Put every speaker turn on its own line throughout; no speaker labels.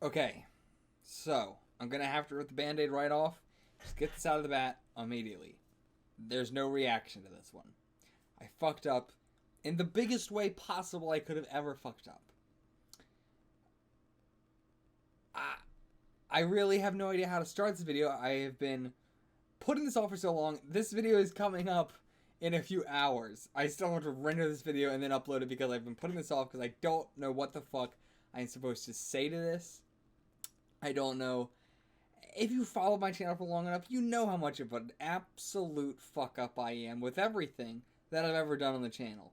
Okay, so I'm gonna have to rip the band-aid right off. Just get this out of the bat immediately. There's no reaction to this one. I fucked up in the biggest way possible I could have ever fucked up. I really have no idea how to start this video. I have been putting this off for so long. This video is coming up in a few hours. I still want to render this video and then upload it because I've been putting this off because I don't know what the fuck I'm supposed to say to this. I don't know. If you follow my channel for long enough, you know how much of an absolute fuck up I am with everything that I've ever done on the channel.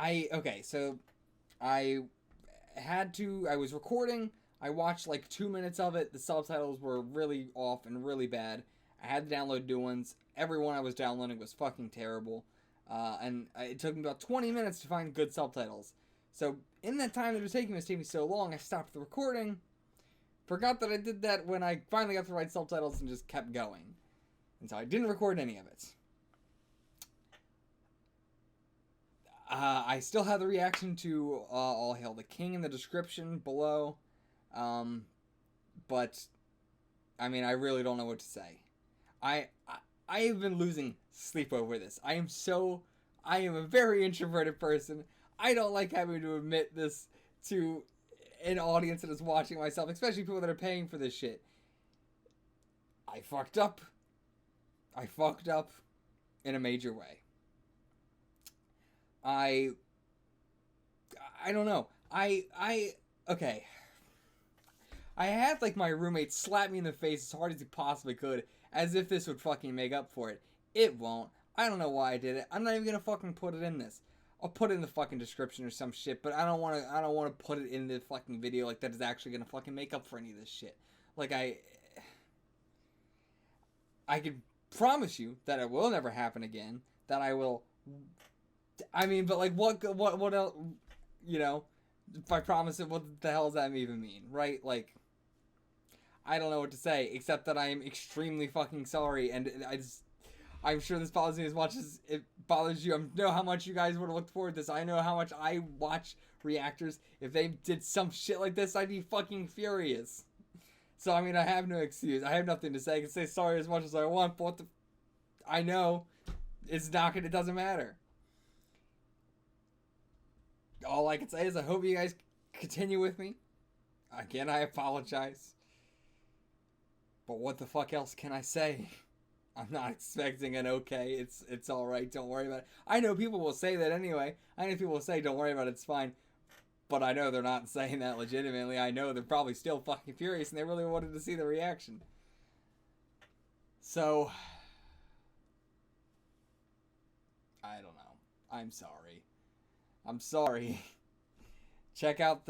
Okay, so I was recording, I watched like 2 minutes of it, the subtitles were really off and really bad. I had to download new ones, every one I was downloading was fucking terrible, and it took me about 20 minutes to find good subtitles. So, in that time that it was taking me so long, I stopped the recording, forgot that I did that when I finally got the right subtitles and just kept going. And so I didn't record any of it. I still have the reaction to All Hail the King in the description below. But, I mean, I really don't know what to say. I have been losing sleep over this. I am a very introverted person. I don't like having to admit this to an audience that is watching myself, especially people that are paying for this shit. I fucked up. I fucked up in a major way. I don't know. Okay. I had, like, my roommate slap me in the face as hard as he possibly could, as if this would fucking make up for it. It won't. I don't know why I did it. I'm not even gonna fucking put it in this. I'll put it in the fucking description or some shit, but I don't wanna put it in the fucking video like that is actually gonna fucking make up for any of this shit. Like, I can promise you that it will never happen again, that I will... I mean, but, like, what else, you know, if I promise it, what the hell does that even mean, right? Like, I don't know what to say, except that I am extremely fucking sorry, and I'm sure this bothers me as much as it bothers you. I know how much you guys would have looked forward to this. I know how much I watch reactors. If they did some shit like this, I'd be fucking furious. So, I mean, I have no excuse. I have nothing to say. I can say sorry as much as I want, but what the... I know. It's not gonna... It doesn't matter. All I can say is I hope you guys continue with me. Again, I apologize. But what the fuck else can I say? I'm not expecting an okay. It's alright, don't worry about it. I know people will say that anyway. I know people will say, don't worry about it, it's fine. But I know they're not saying that legitimately. I know they're probably still fucking furious and they really wanted to see the reaction. So... I don't know. I'm sorry. I'm sorry. Check out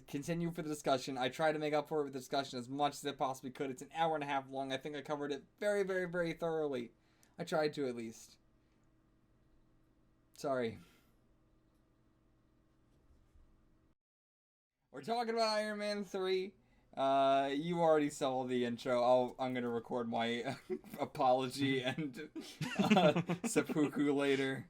continue for the discussion. I tried to make up for it with the discussion as much as I possibly could. It's an hour and a half long. I think I covered it very, very, very thoroughly. I tried to, at least. Sorry. We're talking about Iron Man 3. You already saw the intro. I'm gonna record my apology and seppuku later.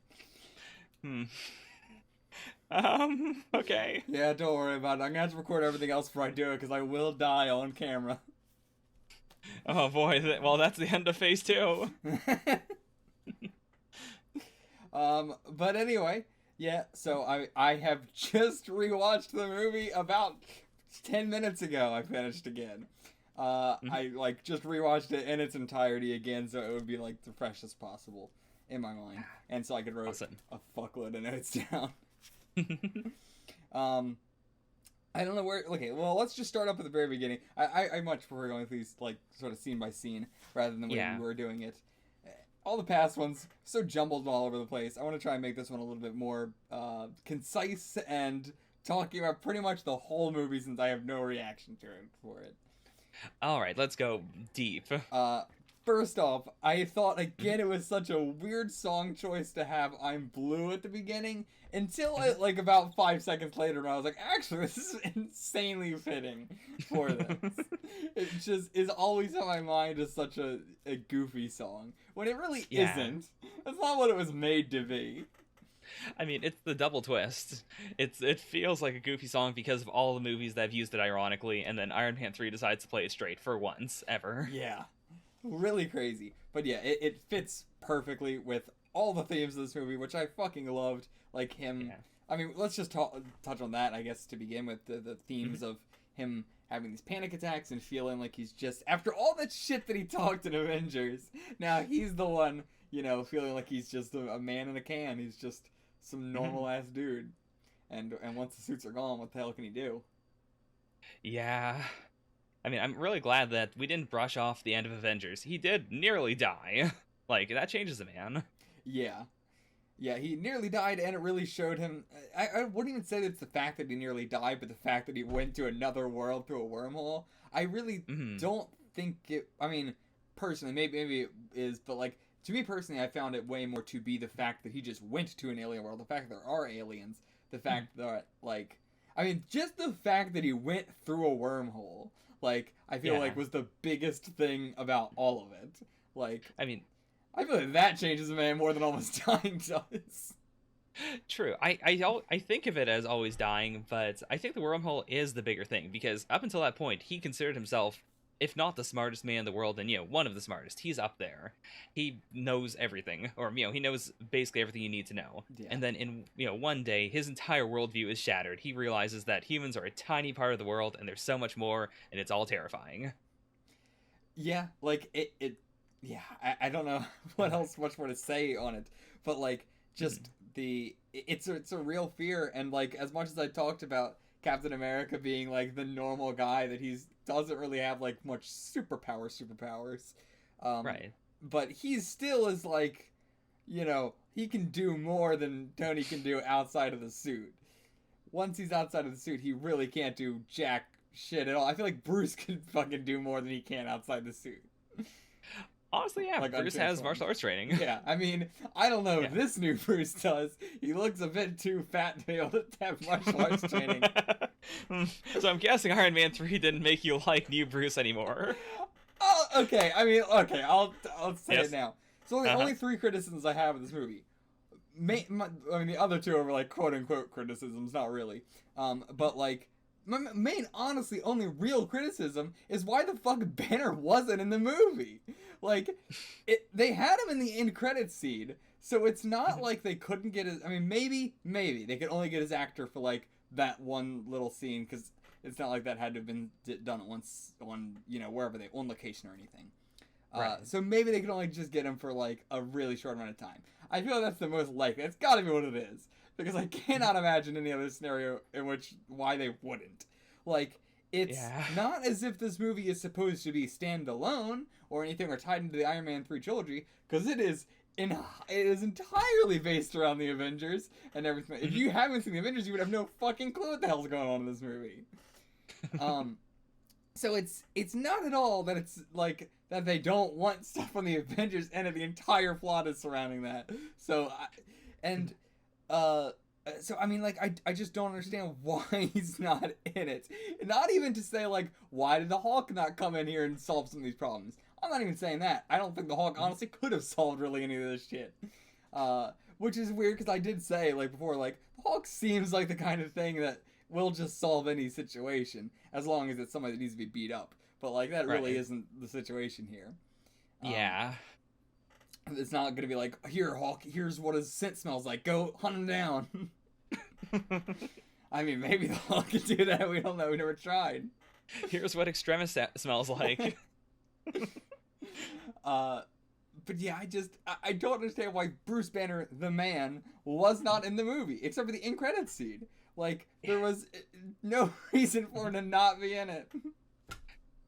Okay.
Yeah, don't worry about it. I'm gonna have to record everything else before I do it, because I will die on camera.
Oh boy, well that's the end of phase 2.
But anyway, yeah, so I have just rewatched the movie about 10 minutes ago. I finished again. I, like, just rewatched it in its entirety again, so it would be, like, the freshest possible in my mind. And so I could write a fuckload of notes down. I don't know where... Okay, well, let's just start up at the very beginning. I much prefer going through these, like, sort of scene by scene, rather than the way we were doing it. All the past ones, so jumbled all over the place. I want to try and make this one a little bit more, concise, and talking about pretty much the whole movie, since I have no reaction to it for it.
Alright, let's go deep.
First off, I thought, again, it was such a weird song choice to have I'm Blue at the beginning, until, like, about 5 seconds later, and I was like, actually, this is insanely fitting for this. It just is always on my mind as such a goofy song, when it really isn't. That's not what it was made to be.
I mean, it's the double twist. It feels like a goofy song because of all the movies that have used it ironically, and then Iron Man 3 decides to play it straight for once ever.
Yeah, really crazy. But yeah, it fits perfectly with all the themes of this movie, which I fucking loved. Like him.
Yeah.
I mean, let's just touch on that, I guess, to begin with the themes of him having these panic attacks and feeling like he's just, after all that shit that he talked in Avengers, now he's the one, feeling like he's just a man in a can. He's just some normal ass dude. And once the suits are gone, what the hell can he do?
Yeah. I mean, I'm really glad that we didn't brush off the end of Avengers. He did nearly die. Like, that changes a man.
Yeah. Yeah, he nearly died, and it really showed him. I wouldn't even say that it's the fact that he nearly died, but the fact that he went to another world through a wormhole. I really don't think it. I mean, personally, maybe it is, but like to me personally, I found it way more to be the fact that he just went to an alien world. The fact that there are aliens. The fact that I mean, just the fact that he went through a wormhole. Like, I feel like was the biggest thing about all of it. Like,
I mean,
I feel like that changes a man more than almost dying does.
true. I think of it as always dying, but I think the wormhole is the bigger thing because up until that point, he considered himself, if not the smartest man in the world, then one of the smartest. He's up there. He knows everything, or he knows basically everything you need to know.
Yeah.
And then in one day, his entire worldview is shattered. He realizes that humans are a tiny part of the world, and there's so much more, and it's all terrifying.
Yeah, like it yeah, I don't know much more to say on it, but like just it's a real fear, and like as much as I talked about Captain America being like the normal guy that he's doesn't really have like much superpowers,
Right.
but he still is like, he can do more than Tony can do outside of the suit. Once he's outside of the suit, he really can't do jack shit at all. I feel like Bruce can fucking do more than he can outside the suit.
Honestly, yeah,
Like,
Bruce has martial arts training.
Yeah, I mean, I don't know if this new Bruce does. He looks a bit too fat to be able to have martial arts training.
So I'm guessing Iron Man 3 didn't make you like new Bruce anymore.
Oh, okay. I mean, okay. I'll say
Yes.
it now. So only 3 criticisms I have of this movie. I mean, the other 2 are like quote unquote criticisms, not really. But like my main, honestly, only real criticism is why the fuck Banner wasn't in the movie. Like, they had him in the end credits scene, so it's not like they couldn't get his. I mean, maybe they could only get his actor for like that one little scene because it's not like that had to have been done at once on wherever they on location or anything.
Right.
So maybe they could only just get him for like a really short amount of time. I feel like that's the most likely. It's got to be what it is because I cannot imagine any other scenario in which why they wouldn't. Like, it's not as if this movie is supposed to be standalone or anything or tied into the Iron Man 3 trilogy, because it is entirely based around the Avengers and everything. If you haven't seen the Avengers, you would have no fucking clue what the hell's going on in this movie. So it's not at all that it's like that they don't want stuff from the Avengers, and the entire plot is surrounding that. So I mean, like, I just don't understand why he's not in it. Not even to say, like, why did the Hulk not come in here and solve some of these problems? I'm not even saying that. I don't think the Hulk honestly could have solved really any of this shit. Which is weird, because I did say, like, before, like, the Hulk seems like the kind of thing that will just solve any situation, as long as it's somebody that needs to be beat up. But, like, that really isn't the situation here.
Yeah.
It's not going to be like, here, Hulk, here's what his scent smells like. Go hunt him down. I mean, maybe the Hulk can do that. We don't know. We never tried.
Here's what Extremis smells like.
But yeah, I don't understand why Bruce Banner, the man, was not in the movie, except for the end credits scene. Like, there was no reason for him to not be in it.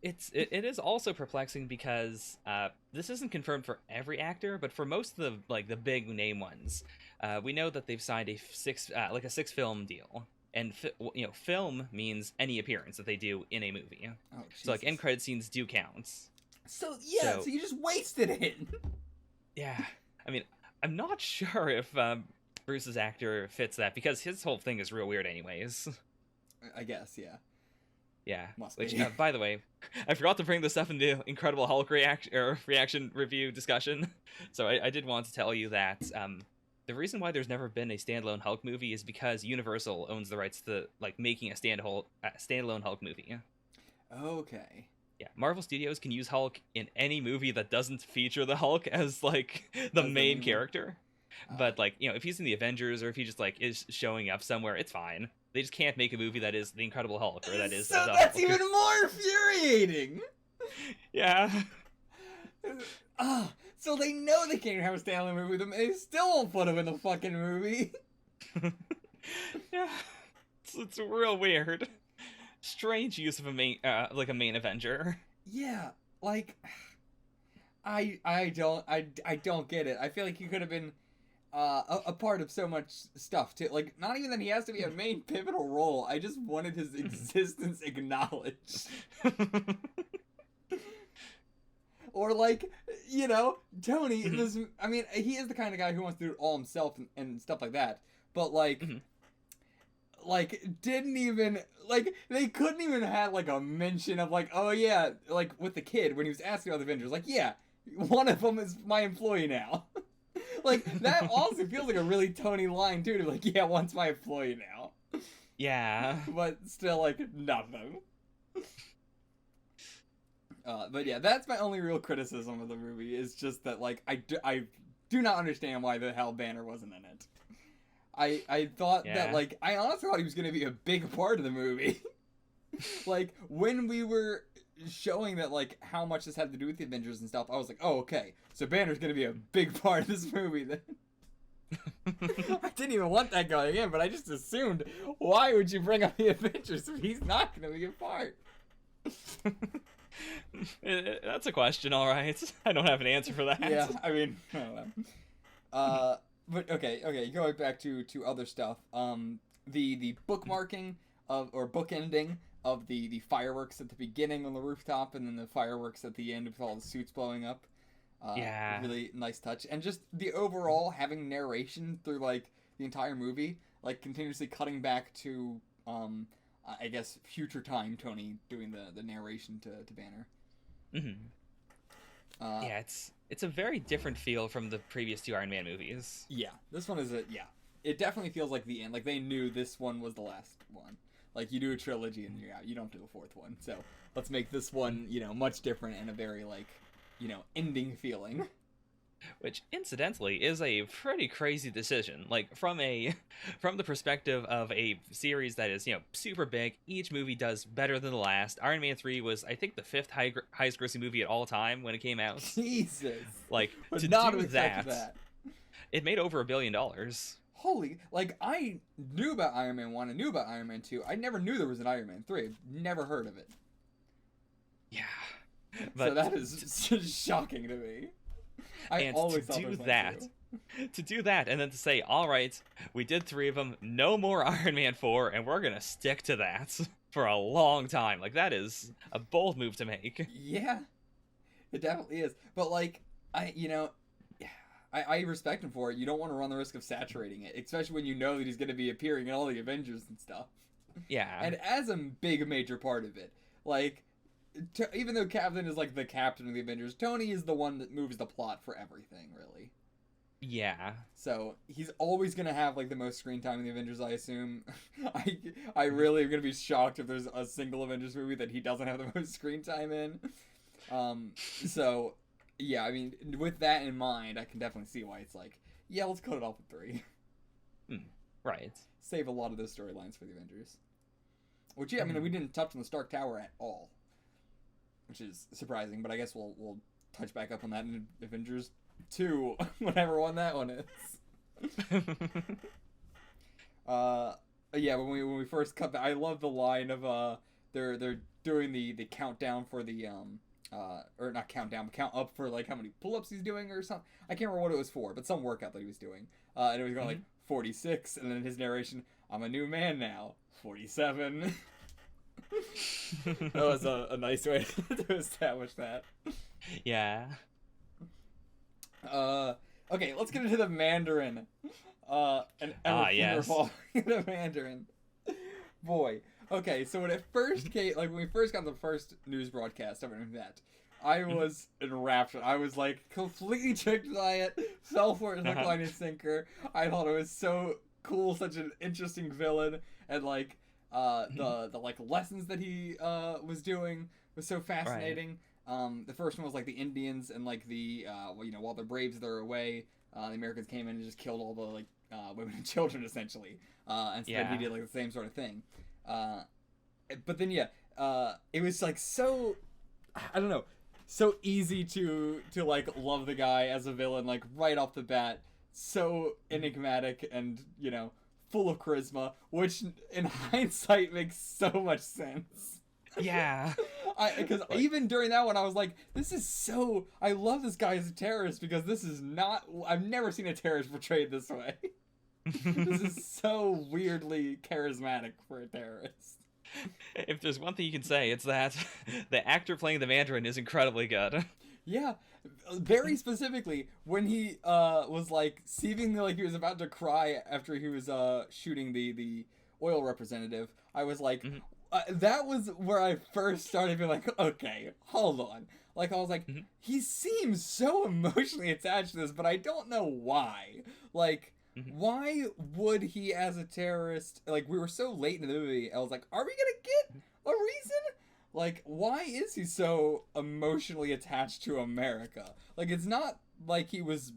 It is also perplexing because this isn't confirmed for every actor, but for most of the big name ones, we know that they've signed a 6 film deal, and film means any appearance that they do in a movie.
Oh,
so like end credit scenes do count.
So you just wasted it.
Yeah, I mean, I'm not sure if Bruce's actor fits that because his whole thing is real weird, anyways.
I guess, yeah.
Yeah.
Must
Which,
be.
by the way, I forgot to bring this up in the Incredible Hulk reaction review discussion. So I did want to tell you that The reason why there's never been a standalone Hulk movie is because Universal owns the rights to like making a standalone Hulk movie.
Okay.
Yeah, Marvel Studios can use Hulk in any movie that doesn't feature the Hulk as like the
As the
main
main one.
character. But like, you know, if he's in the Avengers or if he just like is showing up somewhere, it's fine. They just can't make a movie that is the Incredible Hulk or that is
So
the
that's
Hulk.
even more infuriating.
Yeah.
So they know they can't have a Stanley movie with them, and they still won't put him in the fucking movie.
Yeah. It's real weird. Strange use of a main like a main Avenger.
Yeah, like I don't get it. I feel like he could have been a part of so much stuff too. Like, not even that he has to be a main pivotal role. I just wanted his existence acknowledged. Or like, you know, Tony. This, I mean, he is the kind of guy who wants to do it all himself and stuff like that. But like, like didn't even like they couldn't even have like a mention of like, oh yeah, like with the kid when he was asking about the Avengers, like, yeah, one of them is my employee now. Like, that also feels like a really Tony line too, to be like, yeah, one's my employee now.
Yeah.
But still, like, nothing. But yeah, that's my only real criticism of the movie, is just that, like, I do not understand why the hell Banner wasn't in it. I thought that, like, I honestly thought he was going to be a big part of the movie. Like, when we were showing that, like, how much this had to do with the Avengers and stuff, I was like, oh, okay, so Banner's going to be a big part of this movie then. I didn't even want that going in, but I just assumed, why would you bring up the Avengers if he's not going to be a part?
That's a question, all right. I don't have an answer for that.
Yeah, I mean, I don't know. But okay, going back to other stuff. The bookmarking of, or bookending of the fireworks at the beginning on the rooftop, and then the fireworks at the end with all the suits blowing up.
Yeah.
Really nice touch, and just the overall having narration through like the entire movie, like continuously cutting back to I guess future time Tony doing the narration to Banner.
Yeah, it's a very different feel from the previous two Iron Man movies.
Yeah, this one is it definitely feels like the end. Like, they knew this one was the last one. Like, you do a trilogy and you're out. You don't do a fourth one. So let's make this one, you know, much different and a very, like, you know, ending feeling.
Which, incidentally, is a pretty crazy decision. Like, from the perspective of a series that is, you know, super big, each movie does better than the last. Iron Man 3 was, I think, the fifth highest grossing movie at all time when it came out.
Jesus.
Like,
Would
to
not
do
have expected that.
It made over $1 billion.
Holy, like, I knew about Iron Man 1, I knew about Iron Man 2. I never knew there was an Iron Man 3. I've never heard of it.
Yeah. But
so that is just shocking to me. I
and
always
to
thought
do
there was
that, to do that, and then to say, all right, we did 3 of them, no more Iron Man 4, and we're gonna stick to that for a long time. Like, that is a bold move to make.
Yeah, it definitely is. But like, I respect him for it. You don't want to run the risk of saturating it, especially when you know that he's going to be appearing in all the Avengers and stuff.
Yeah.
And as a big major part of it, like, even though Captain is like the captain of the Avengers, Tony is the one that moves the plot for everything, really.
Yeah.
So he's always gonna have like the most screen time in the Avengers, I assume. I really am gonna be shocked if there's a single Avengers movie that he doesn't have the most screen time in. So yeah, I mean, with that in mind, I can definitely see why it's like, yeah, let's cut it off at 3.
Right.
Save a lot of those storylines for the Avengers. Which, yeah, I mean, we didn't touch on the Stark Tower at all, which is surprising. But I guess we'll touch back up on that in Avengers 2, whatever one that one is. Yeah, when we first cut back, I love the line of they're doing the countdown for the or not countdown, but count up for like how many pull-ups he's doing or something. I can't remember what it was for, but some workout that he was doing. And it was going like 46, and then his narration, I'm a new man now, 47. That was a nice way to establish that.
Yeah.
Okay, let's get into the Mandarin. And
yes.
The Mandarin. Boy. Okay, so when it first came, like when we first got the first news broadcast of that, I was enraptured. I was like completely tricked by it, fell for it hook, line, and sinker. I thought it was so cool, such an interesting villain, and like the like lessons that he was doing was so fascinating. The first one was like the Indians and like the well, you know, while the Braves they're away, the Americans came in and just killed all the like women and children essentially, and so then he did like the same sort of thing. But then it was like so, I don't know, so easy to like love the guy as a villain like right off the bat. So enigmatic and, you know, full of charisma, which in hindsight makes so much sense.
Yeah.
Because even during that one, I was like, this is so, I love this guy as a terrorist because this is not, I've never seen a terrorist portrayed this way. This is so weirdly charismatic for a terrorist.
If there's one thing you can say, it's that the actor playing the Mandarin is incredibly good.
Yeah, very specifically when he was like seemingly like he was about to cry after he was shooting the oil representative. I was like, that was where I first started being like, okay, hold on. Like I was like, he seems so emotionally attached to this, but I don't know why. Like. Why would he, as a terrorist, like, we were so late in the movie, I was like, are we gonna get a reason? Like, why is he so emotionally attached to America? Like, it's not like he was,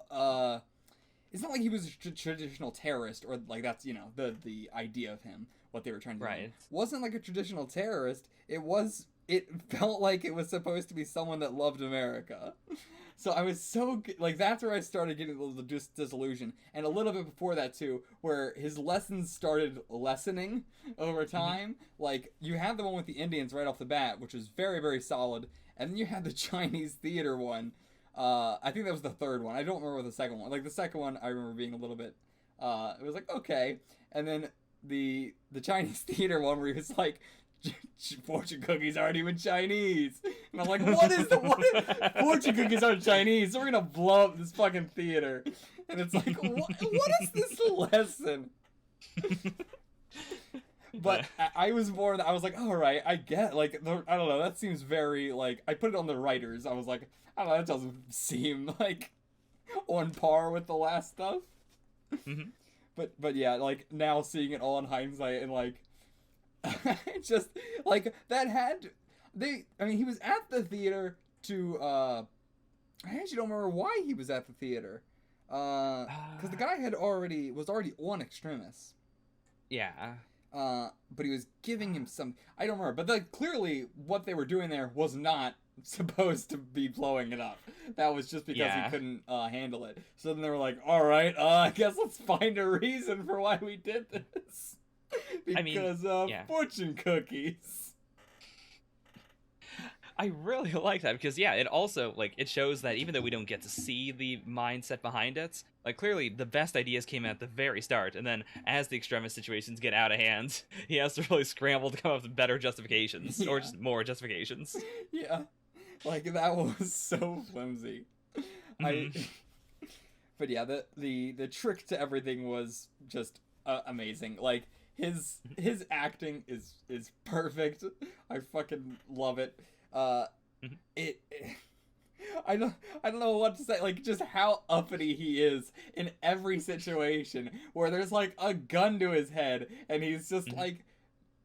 it's not like he was a traditional terrorist, or, like, that's, you know, the idea of him, what they were trying to do. It wasn't like a traditional terrorist, it felt like it was supposed to be someone that loved America. So I was so, like, that's where I started getting a little disillusion. And a little bit before that, too, where his lessons started lessening over time. Like, you had the one with the Indians right off the bat, which was very, very solid. And then you had the Chinese theater one. I think that was the third one. I don't remember the second one. Like, the second one, I remember being a little bit, it was like, okay. And then the Chinese theater one where he was like, fortune cookies aren't even Chinese. And I'm like, what? Fortune cookies aren't Chinese, so we're gonna blow up this fucking theater. And it's like, what is this lesson? But I was more, I was like, all right, I get, like, I don't know, that seems very, like, I put it on the writers. I was like, I don't know, that doesn't seem, like, on par with the last stuff. But yeah, like, now seeing it all in hindsight and, like, just like that I mean he was at the theater to I actually don't remember why he was at the theater because the guy was already on Extremis, but he was giving him some, I don't remember, but like clearly what they were doing there was not supposed to be blowing it up. That was just because he couldn't handle it. So then they were like, all right, I guess let's find a reason for why we did this. Because fortune cookies.
I really like that because it also like it shows that even though we don't get to see the mindset behind it, like clearly the best ideas came at the very start, and then as the Extremis situations get out of hand, he has to really scramble to come up with better justifications or just more justifications.
Yeah, like that was so flimsy. But yeah, the trick to everything was just amazing. Like. His acting is perfect. I fucking love it. I don't know what to say. Like just how uppity he is in every situation where there's like a gun to his head and he's just like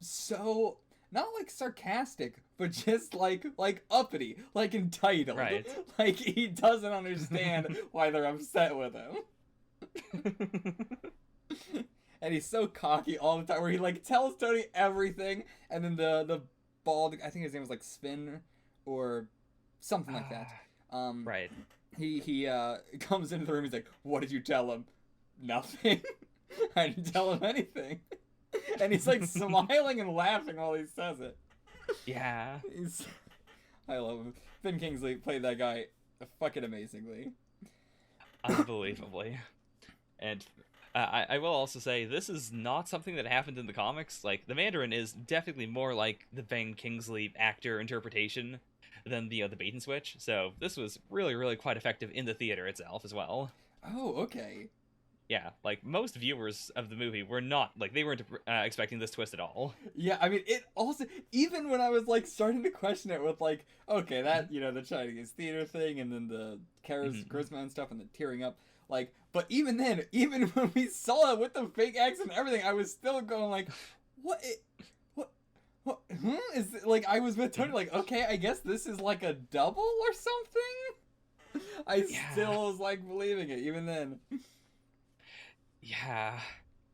so not like sarcastic, but just like uppity, like entitled.
Right.
Like he doesn't understand why they're upset with him. And he's so cocky all the time, where he like tells Tony everything, and then the bald, I think his name was like Spin or something like that.
Right.
He comes into the room. He's like, "What did you tell him?" "Nothing. I didn't tell him anything." And he's like smiling and laughing while he says it.
Yeah.
I love him. Ben Kingsley played that guy fucking amazingly.
Unbelievably. And I will also say, this is not something that happened in the comics. Like, the Mandarin is definitely more like the Ben Kingsley actor interpretation than the bait and switch. So this was really, really quite effective in the theater itself as well.
Oh, okay.
Yeah, like most viewers of the movie were not like they weren't expecting this twist at all.
Yeah, I mean, it also, even when I was like starting to question it with like, okay, that, the Chinese theater thing, and then the
Mhm.
charisma and stuff, and the tearing up, like, but even then, even when we saw it with the fake accent and everything, I was still going like, what, what, what, is it? Like, I was with Tony,
Mhm.
like, okay, I guess this is like a double or something. I
Yeah,
still was like believing it, even then.
yeah.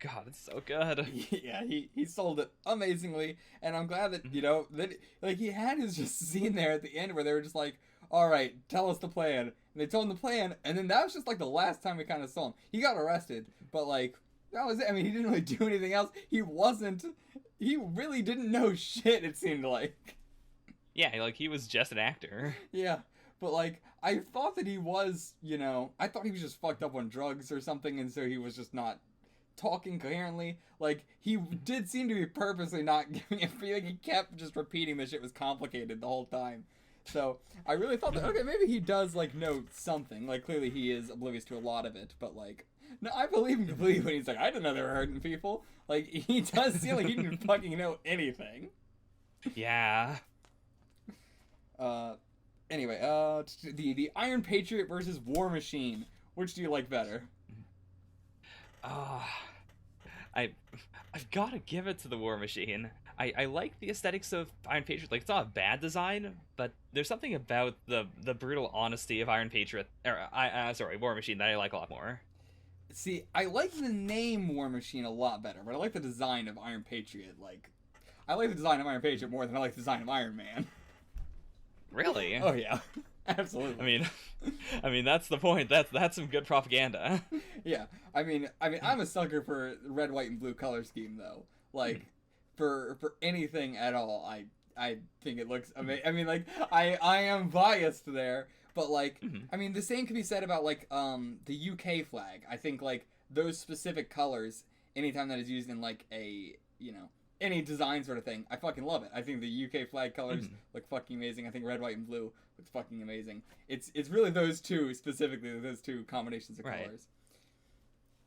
God, it's so good.
Yeah, he sold it amazingly, and I'm glad that
Mhm.
that like he had his just scene there at the end where they were just like, "All right, tell us the plan," and they told him the plan, and then that was just like the last time we kind of saw him. He got arrested, but like that was it. I mean, he didn't really do anything else. He really didn't know shit. It seemed like,
Yeah, like he was just an actor.
yeah. But like, I thought that he was, I thought he was just fucked up on drugs or something, and so he was just not talking coherently. Like he did seem to be purposely not giving a feeling. He kept just repeating that shit was complicated the whole time. So I really thought that okay, maybe he does like know something. Like clearly he is oblivious to a lot of it, but like no, I believe him completely when he's like, I didn't know they were hurting people. Like he does seem like he didn't fucking know anything.
Yeah.
Uh, anyway, the Iron Patriot versus War Machine. Which do you like better?
Ah, I I've got to give it to the War Machine. I like the aesthetics of Iron Patriot. Like it's not a bad design, but there's something about the brutal honesty of Iron Patriot or sorry, War Machine that I like a lot more.
See, I like the name War Machine a lot better, but I like the design of Iron Patriot. Like, I like the design of Iron Patriot more than I like the design of Iron Man.
Really?
Oh yeah,
I
absolutely.
mean, I mean that's the point. That's some good propaganda.
Yeah, I mean, I'm a sucker for red, white, and blue color scheme though. Like, for anything at all, I think it looks amazing. I mean, like, I am biased there, but like, I mean, the same can be said about like the UK flag. I think like those specific colors, anytime that is used in like a any design sort of thing, I fucking love it. I think the UK flag colors look fucking amazing. I think red, white, and blue looks fucking amazing. It's really those two specifically, those two combinations of
Right.
colors.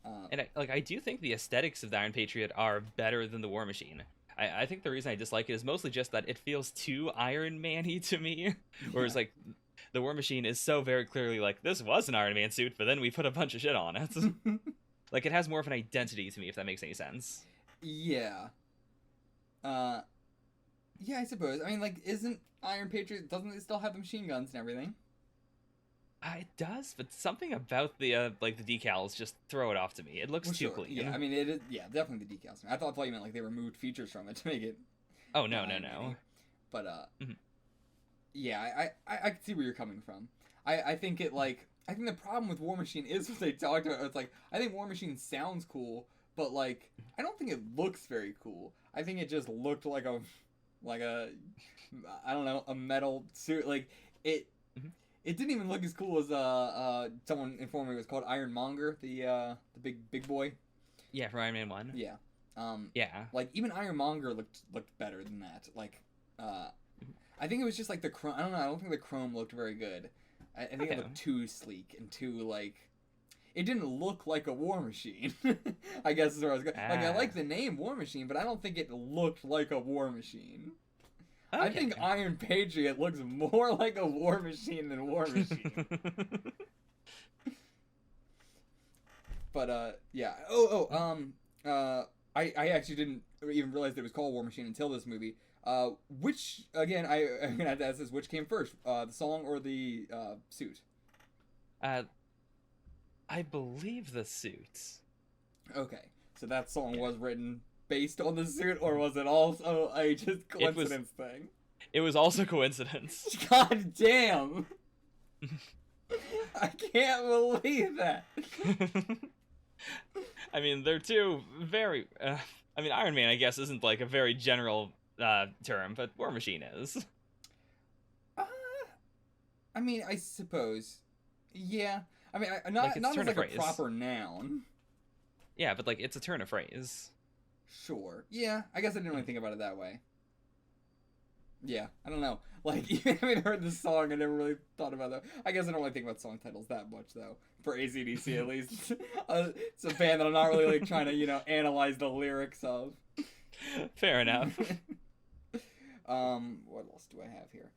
Uh,
And I do think the aesthetics of the Iron Patriot are better than the War Machine. I think the reason I dislike it is mostly just that it feels too Iron Man-y to me. Whereas
yeah,
like the War Machine is so very clearly like this was an Iron Man suit, but then we put a bunch of shit on it. Like it has more of an identity to me, if that makes any sense.
yeah, uh, yeah. I suppose. I mean, like, isn't Iron Patriot? Doesn't it still have the machine guns and everything?
It does, but something about the like the decals just throw it off to me. It looks
Well,
too
sure. Yeah, I
clean.
mean, it is. Yeah, definitely the decals. I thought you meant like they removed features from it to make it
Oh
more
no, no,
Iron Man-y.
no.
But
Mhm.
yeah, I can see where you're coming from. I think it like I think the problem with War Machine is what they talked about. It's like I think War Machine sounds cool, but like I don't think it looks very cool. I think it just looked like a I don't know a metal suit. Like it
Mhm.
it didn't even look as cool as someone informed me it was called Ironmonger, the big boy.
Yeah, for Iron Man 1.
Yeah.
Yeah.
Like even Ironmonger looked better than that. Like uh
Mhm.
I think it was just like the chrome. I don't know. I don't think the chrome looked very good. I think it
Okay.
looked too sleek and too like. It didn't look like a War Machine. I guess is where I was going. Like I
Ah.
like the name War Machine, but I don't think it looked like a War Machine. I think
Okay.
Iron Patriot looks more like a War Machine than War Machine. But yeah. I actually didn't even realize that it was called War Machine until this movie. Which again, I'm gonna have to ask this: which came first, the song or the suit?
uh, I believe the suit.
Okay, so that song
Yeah.
was written based on the suit, or was it also a just
It was.
coincidence thing?
It was also coincidence.
God damn! I can't believe that.
I mean, they're two very. I mean, Iron Man, I guess, isn't like a very general term, but War Machine is.
Uh, I mean, I suppose. Yeah. I mean,
Like it's a
not as
turn of
like a
phrase.
proper noun.
Yeah, but like it's a turn of phrase.
Sure. Yeah. I guess I didn't really think about it that way. Yeah, I don't know. Like, even having heard this song, I never really thought about that. I guess I don't really think about song titles that much, though. For AC/DC, at least. It's a band that I'm not really, like, trying to, analyze the lyrics of.
Fair enough.
What else do I have here?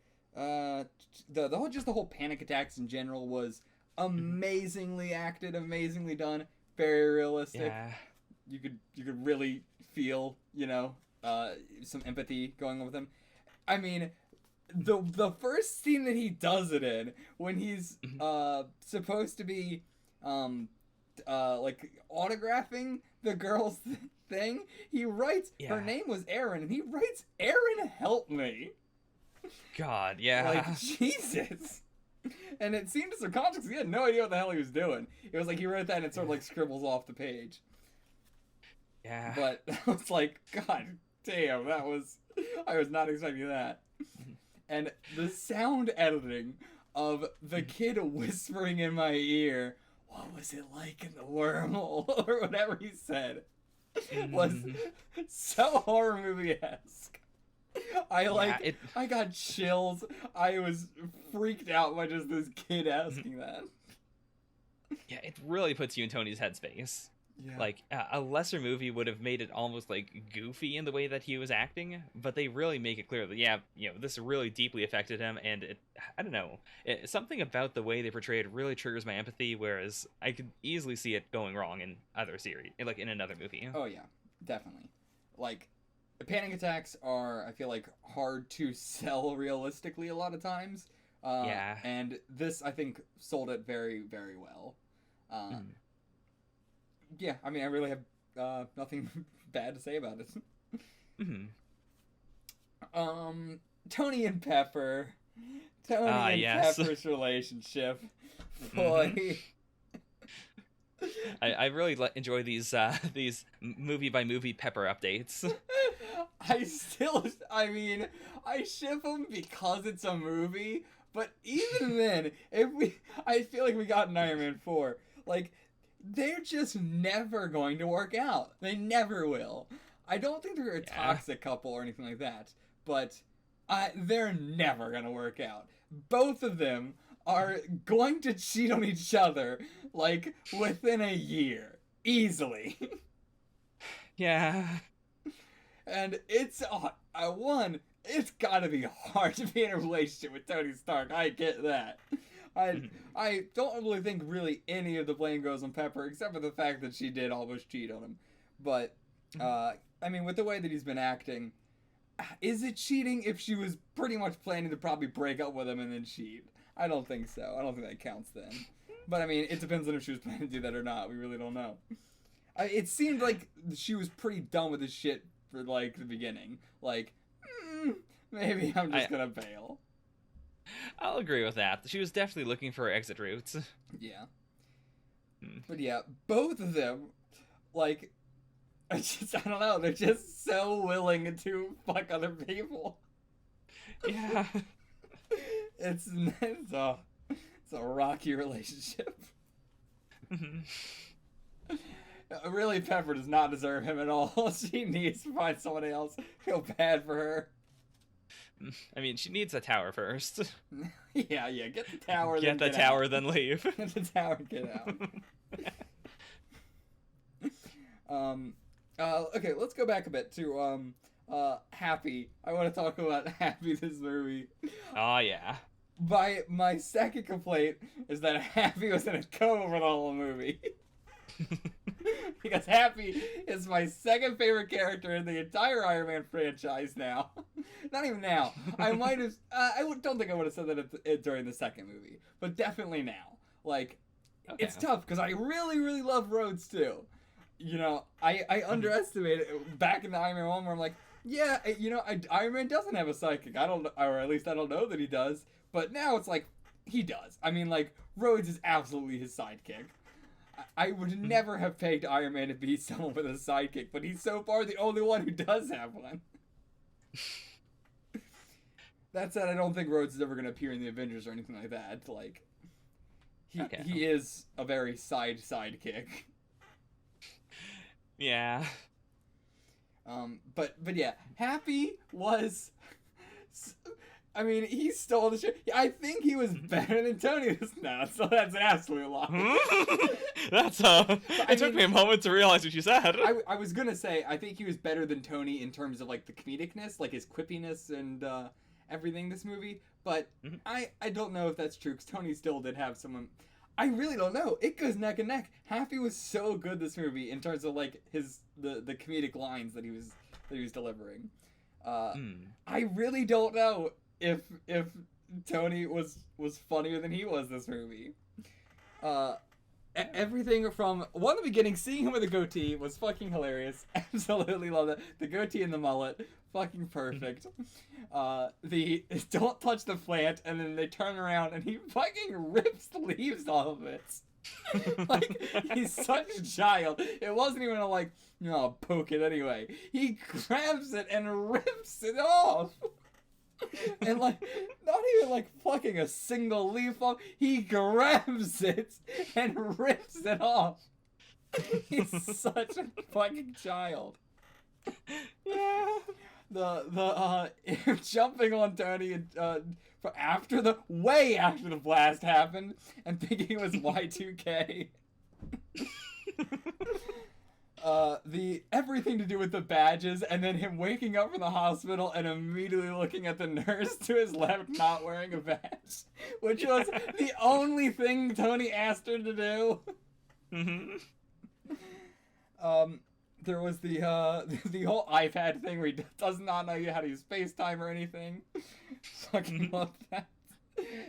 The whole panic attacks in general was amazingly acted, amazingly done, very realistic.
Yeah.
You could really feel, some empathy going on with him. I mean, the first scene that he does it in, when he's supposed to be like autographing the girl's thing, he writes her name was Erin, and he writes, "Erin, help me."
God, yeah.
Like, Jesus. And it seemed subconscious. He had no idea what the hell he was doing. It was like he wrote that and it sort of like scribbles off the page.
Yeah.
But I was like, God damn, I was not expecting that. And the sound editing of the kid whispering in my ear, "What was it like in the wormhole?" or whatever he said, was so horror movie-esque. I got chills. I was freaked out by just this kid asking that.
Yeah, it really puts you in Tony's headspace.
Yeah.
Like, a lesser movie would have made it almost, like, goofy in the way that he was acting, but they really make it clear that, this really deeply affected him, and I don't know, something about the way they portray it really triggers my empathy, whereas I could easily see it going wrong in other series, like, in another movie.
Oh, yeah, definitely. Like, panic attacks are, I feel like, hard to sell realistically a lot of times.
Yeah.
And this, I think, sold it very, very well. Yeah, I mean, I really have nothing bad to say about it. Tony and Pepper. Tony and Pepper's relationship. Boy.
I really enjoy these movie by movie Pepper updates.
I ship them because it's a movie, but even then, I feel like we got an Iron Man 4. Like, they're just never going to work out. They never will. I don't think they're a toxic couple or anything like that, but they're never going to work out. Both of them are going to cheat on each other, like, within a year. Easily.
Yeah.
And it's gotta be hard to be in a relationship with Tony Stark. I get that. I don't really think really any of the blame goes on Pepper, except for the fact that she did almost cheat on him. But, I mean, with the way that he's been acting, is it cheating if she was pretty much planning to probably break up with him and then cheat? I don't think so. I don't think that counts then. But, I mean, it depends on if she was planning to do that or not. We really don't know. It seemed like she was pretty done with this shit for, like, the beginning. Like, maybe I'm just gonna bail.
I'll agree with that. She was definitely looking for exit routes.
Yeah. But yeah, both of them, like, I don't know, they're just so willing to fuck other people.
Yeah.
It's a rocky relationship. Really, Pepper does not deserve him at all. She needs to find someone else. Feel bad for her.
I mean, she needs a tower first.
Yeah, get the tower.
Get the tower, then leave.
Get the tower, get out. Okay, let's go back a bit to Happy. I want to talk about Happy, this movie.
Oh yeah.
My second complaint is that Happy was in a coma for the whole movie. Because Happy is my second favorite character in the entire Iron Man franchise now. Not even now. I might have. Don't think I would have said that during the second movie, but definitely now. Like, it's tough because I really, really love Rhodes too. I underestimated it back in the Iron Man 1 where I'm like, yeah, Iron Man doesn't have a sidekick. Or at least I don't know that he does. But now it's like, he does. I mean, like, Rhodes is absolutely his sidekick. I would never have pegged Iron Man to be someone with a sidekick, but he's so far the only one who does have one. That said, I don't think Rhodes is ever going to appear in the Avengers or anything like that. Like, he is a very sidekick.
Yeah.
But yeah, Happy was I mean, he stole the show. I think he was better than Tony just now, so that's an absolute lie.
That's it took me a moment to realize what you said.
I was gonna say I think he was better than Tony in terms of like the comedicness, like his quippiness and everything. This movie, but I don't know if that's true because Tony still did have someone. I really don't know. It goes neck and neck. Happy was so good this movie in terms of like the comedic lines that he was delivering. I really don't know if Tony was funnier than he was this movie. Everything from the beginning, seeing him with a goatee was fucking hilarious. Absolutely love it. The goatee and the mullet, fucking perfect. The don't touch the plant, and then they turn around and he fucking rips the leaves off of it. Like, he's such a child. It wasn't even a like, poke it anyway. He grabs it and rips it off. And like, not even like plucking a single leaf off, he grabs it and rips it off. He's such a fucking child.
Yeah.
The jumping on Tony and after the blast happened and thinking it was Y2K. The everything to do with the badges, and then him waking up from the hospital and immediately looking at the nurse to his left not wearing a badge, which was the only thing Tony asked her to do. There was the whole iPad thing where he does not know how to use FaceTime or anything. Fucking love that.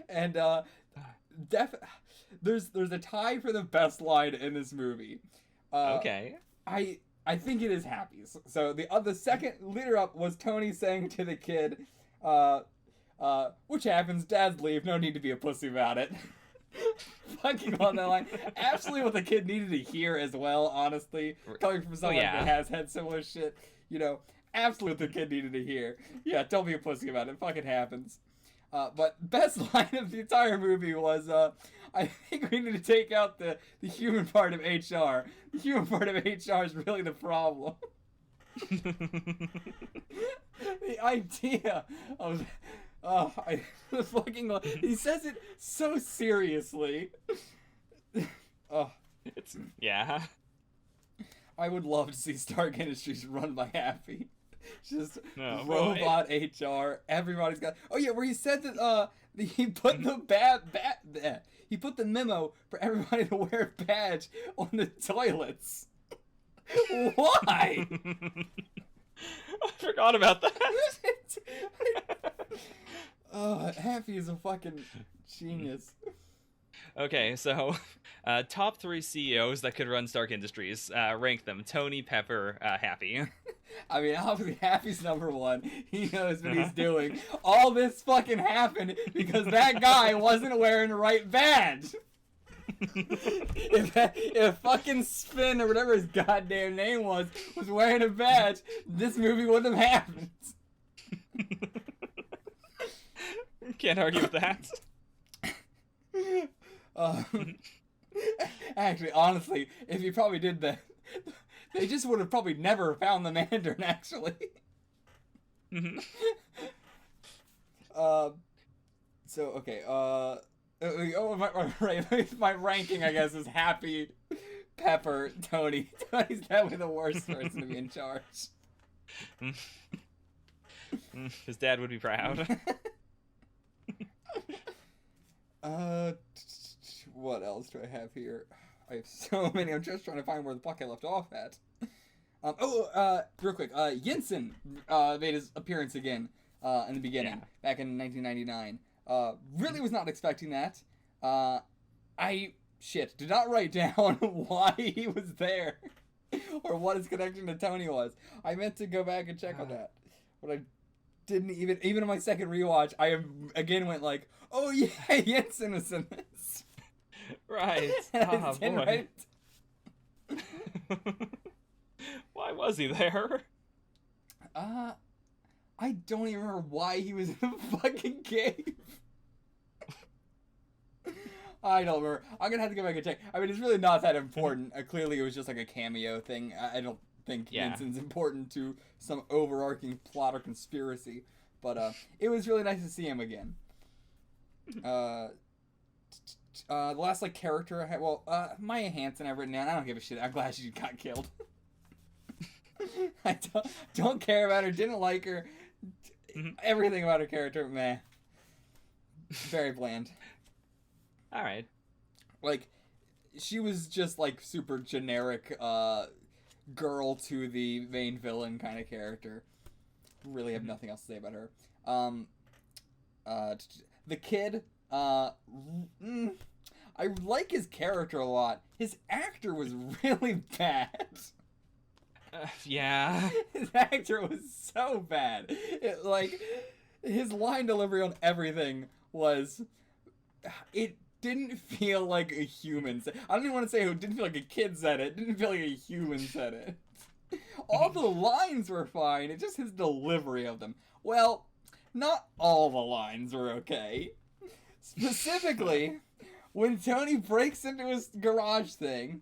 And there's a tie for the best line in this movie.
Okay.
I think it is Happy. So the second leader up was Tony saying to the kid, which happens, dads leave, no need to be a pussy about it. Fucking on that line. Absolutely what the kid needed to hear as well, honestly. Coming from someone that has had similar shit. Absolutely what the kid needed to hear. Yeah, don't be a pussy about it. It fucking happens. But best line of the entire movie was, I think we need to take out the human part of HR. The human part of HR is really the problem. The idea of... I fucking... He says it so seriously.
Yeah.
I would love to see Stark Industries run by Happy. Just
robot
HR. Everybody's got. Oh yeah, where he said that he put the he put the memo for everybody to wear a badge on the toilets. Why?
I forgot about that.
Happy is a fucking genius.
Okay, so top 3 CEOs that could run Stark Industries. Rank them: Tony, Pepper, Happy.
I mean, obviously Happy's number 1. He knows what he's doing. All this fucking happened because that guy wasn't wearing the right badge. If fucking Spin or whatever his goddamn name was wearing a badge, this movie wouldn't have happened.
Can't argue with that.
Actually, honestly, if you probably did that, they just would have probably never found the Mandarin, actually. So, okay, my ranking, I guess, is Happy, Pepper, Tony. Tony's definitely the worst person to be in charge.
His dad would be proud.
What else do I have here? I have so many. I'm just trying to find where the fuck I left off at. Real quick. Jensen made his appearance again in the beginning, back in 1999. Really was not expecting that. I did not write down why he was there or what his connection to Tony was. I meant to go back and check on that, but I didn't even in my second rewatch. I again went like, oh yeah, Jensen was in this.
Right.
Oh, boy.
Why was he there?
I don't even remember why he was in the fucking cave. I don't remember. I'm gonna have to go back and check. I mean, it's really not that important. Clearly, it was just like a cameo thing. I don't think Jensen's important to some overarching plot or conspiracy. But it was really nice to see him again. The last like character I had, well, Maya Hansen I've written down. I don't give a shit. I'm glad she got killed. I don't care about her. Didn't like her. Everything about her character, meh. Very bland.
All right.
Like, she was just like super generic girl to the main villain kind of character. Really have nothing else to say about her. The kid, I like his character a lot. His actor was really bad.
Yeah.
His actor was so bad. Like, his line delivery on everything was... It didn't feel like a human said. I don't even want to say it didn't feel like a kid said it. It didn't feel like a human said it. All the lines were fine. It's just his delivery of them. Well, not all the lines were okay. Specifically, when Tony breaks into his garage thing,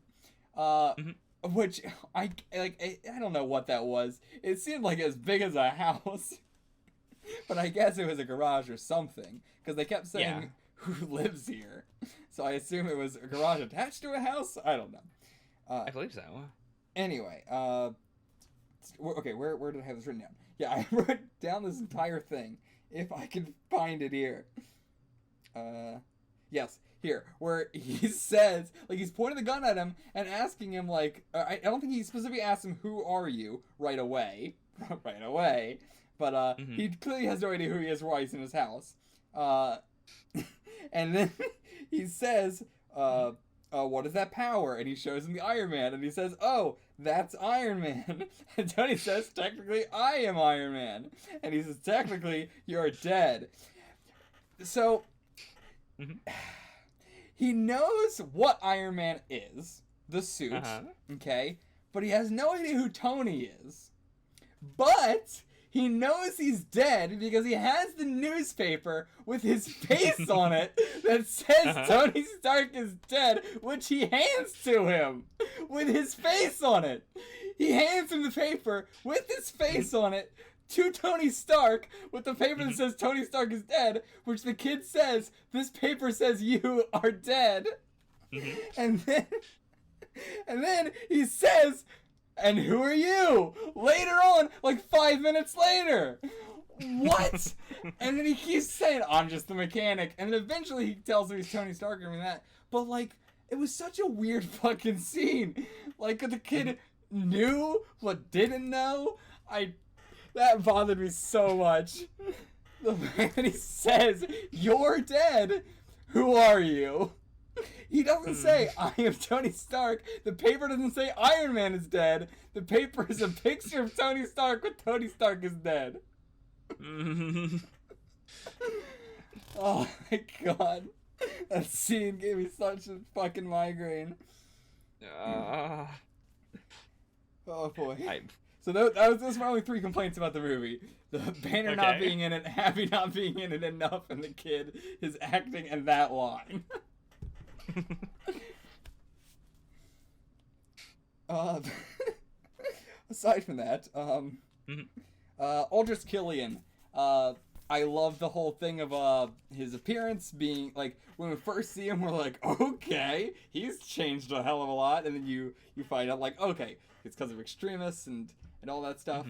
which I don't know what that was. It seemed like as big as a house, but I guess it was a garage or something because they kept saying who lives here. So I assume it was a garage attached to a house. I don't know.
I believe so.
Anyway, okay, where did I have this written down? Yeah, I wrote down this entire thing. If I can find it here. Yes, here, where he says, like, he's pointing the gun at him and asking him, like, I don't think he specifically asked him, who are you, right away, but, he clearly has no idea who he is while he's in his house, and then he says, what is that power? And he shows him the Iron Man, and he says, oh, that's Iron Man. And Tony says, technically, I am Iron Man. And he says, technically, you're dead. So, he knows what Iron Man is, the suit, okay? But he has no idea who Tony is. But he knows he's dead because he has the newspaper with his face on it that says Tony Stark is dead, which he hands to him with his face on it. He hands him the paper with his face on it to Tony Stark with the paper that says Tony Stark is dead, which the kid says, this paper says you are dead. And then he says, and who are you? Later on, like 5 minutes later. What? And then he keeps saying, I'm just the mechanic. And then eventually he tells him he's Tony Stark and that. But like, it was such a weird fucking scene. Like, the kid knew but didn't know. That bothered me so much. The fact that he says, you're dead. Who are you? He doesn't say, I am Tony Stark. The paper doesn't say Iron Man is dead. The paper is a picture of Tony Stark with Tony Stark is dead. Oh my god. That scene gave me such a fucking migraine. Oh boy. So those were only 3 complaints about the movie. The Banner not being in it, Happy not being in it enough, and the kid, his acting, and that line. Aside from that, Aldrich Killian, I love the whole thing of his appearance being like, when we first see him, we're like, okay, he's changed a hell of a lot, and then you find out like, okay, it's because of Extremis and all that stuff.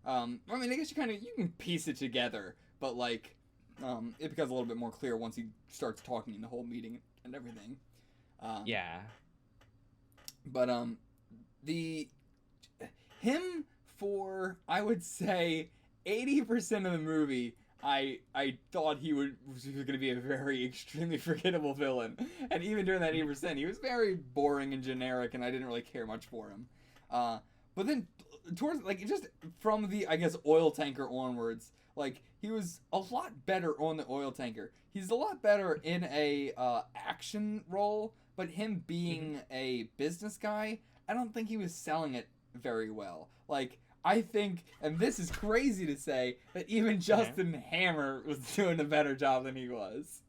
I mean, I guess you can piece it together, but like, it becomes a little bit more clear once he starts talking in the whole meeting and everything. But him for, I would say, 80% of the movie, I thought he was going to be a very extremely forgettable villain. And even during that 80%, he was very boring and generic, and I didn't really care much for him. But then towards, like, just from the, I guess, oil tanker onwards, like, he was a lot better on the oil tanker. He's a lot better in a action role, but him being a business guy, I don't think he was selling it very well. Like, I think, and this is crazy to say, that even Justin Hammer was doing a better job than he was.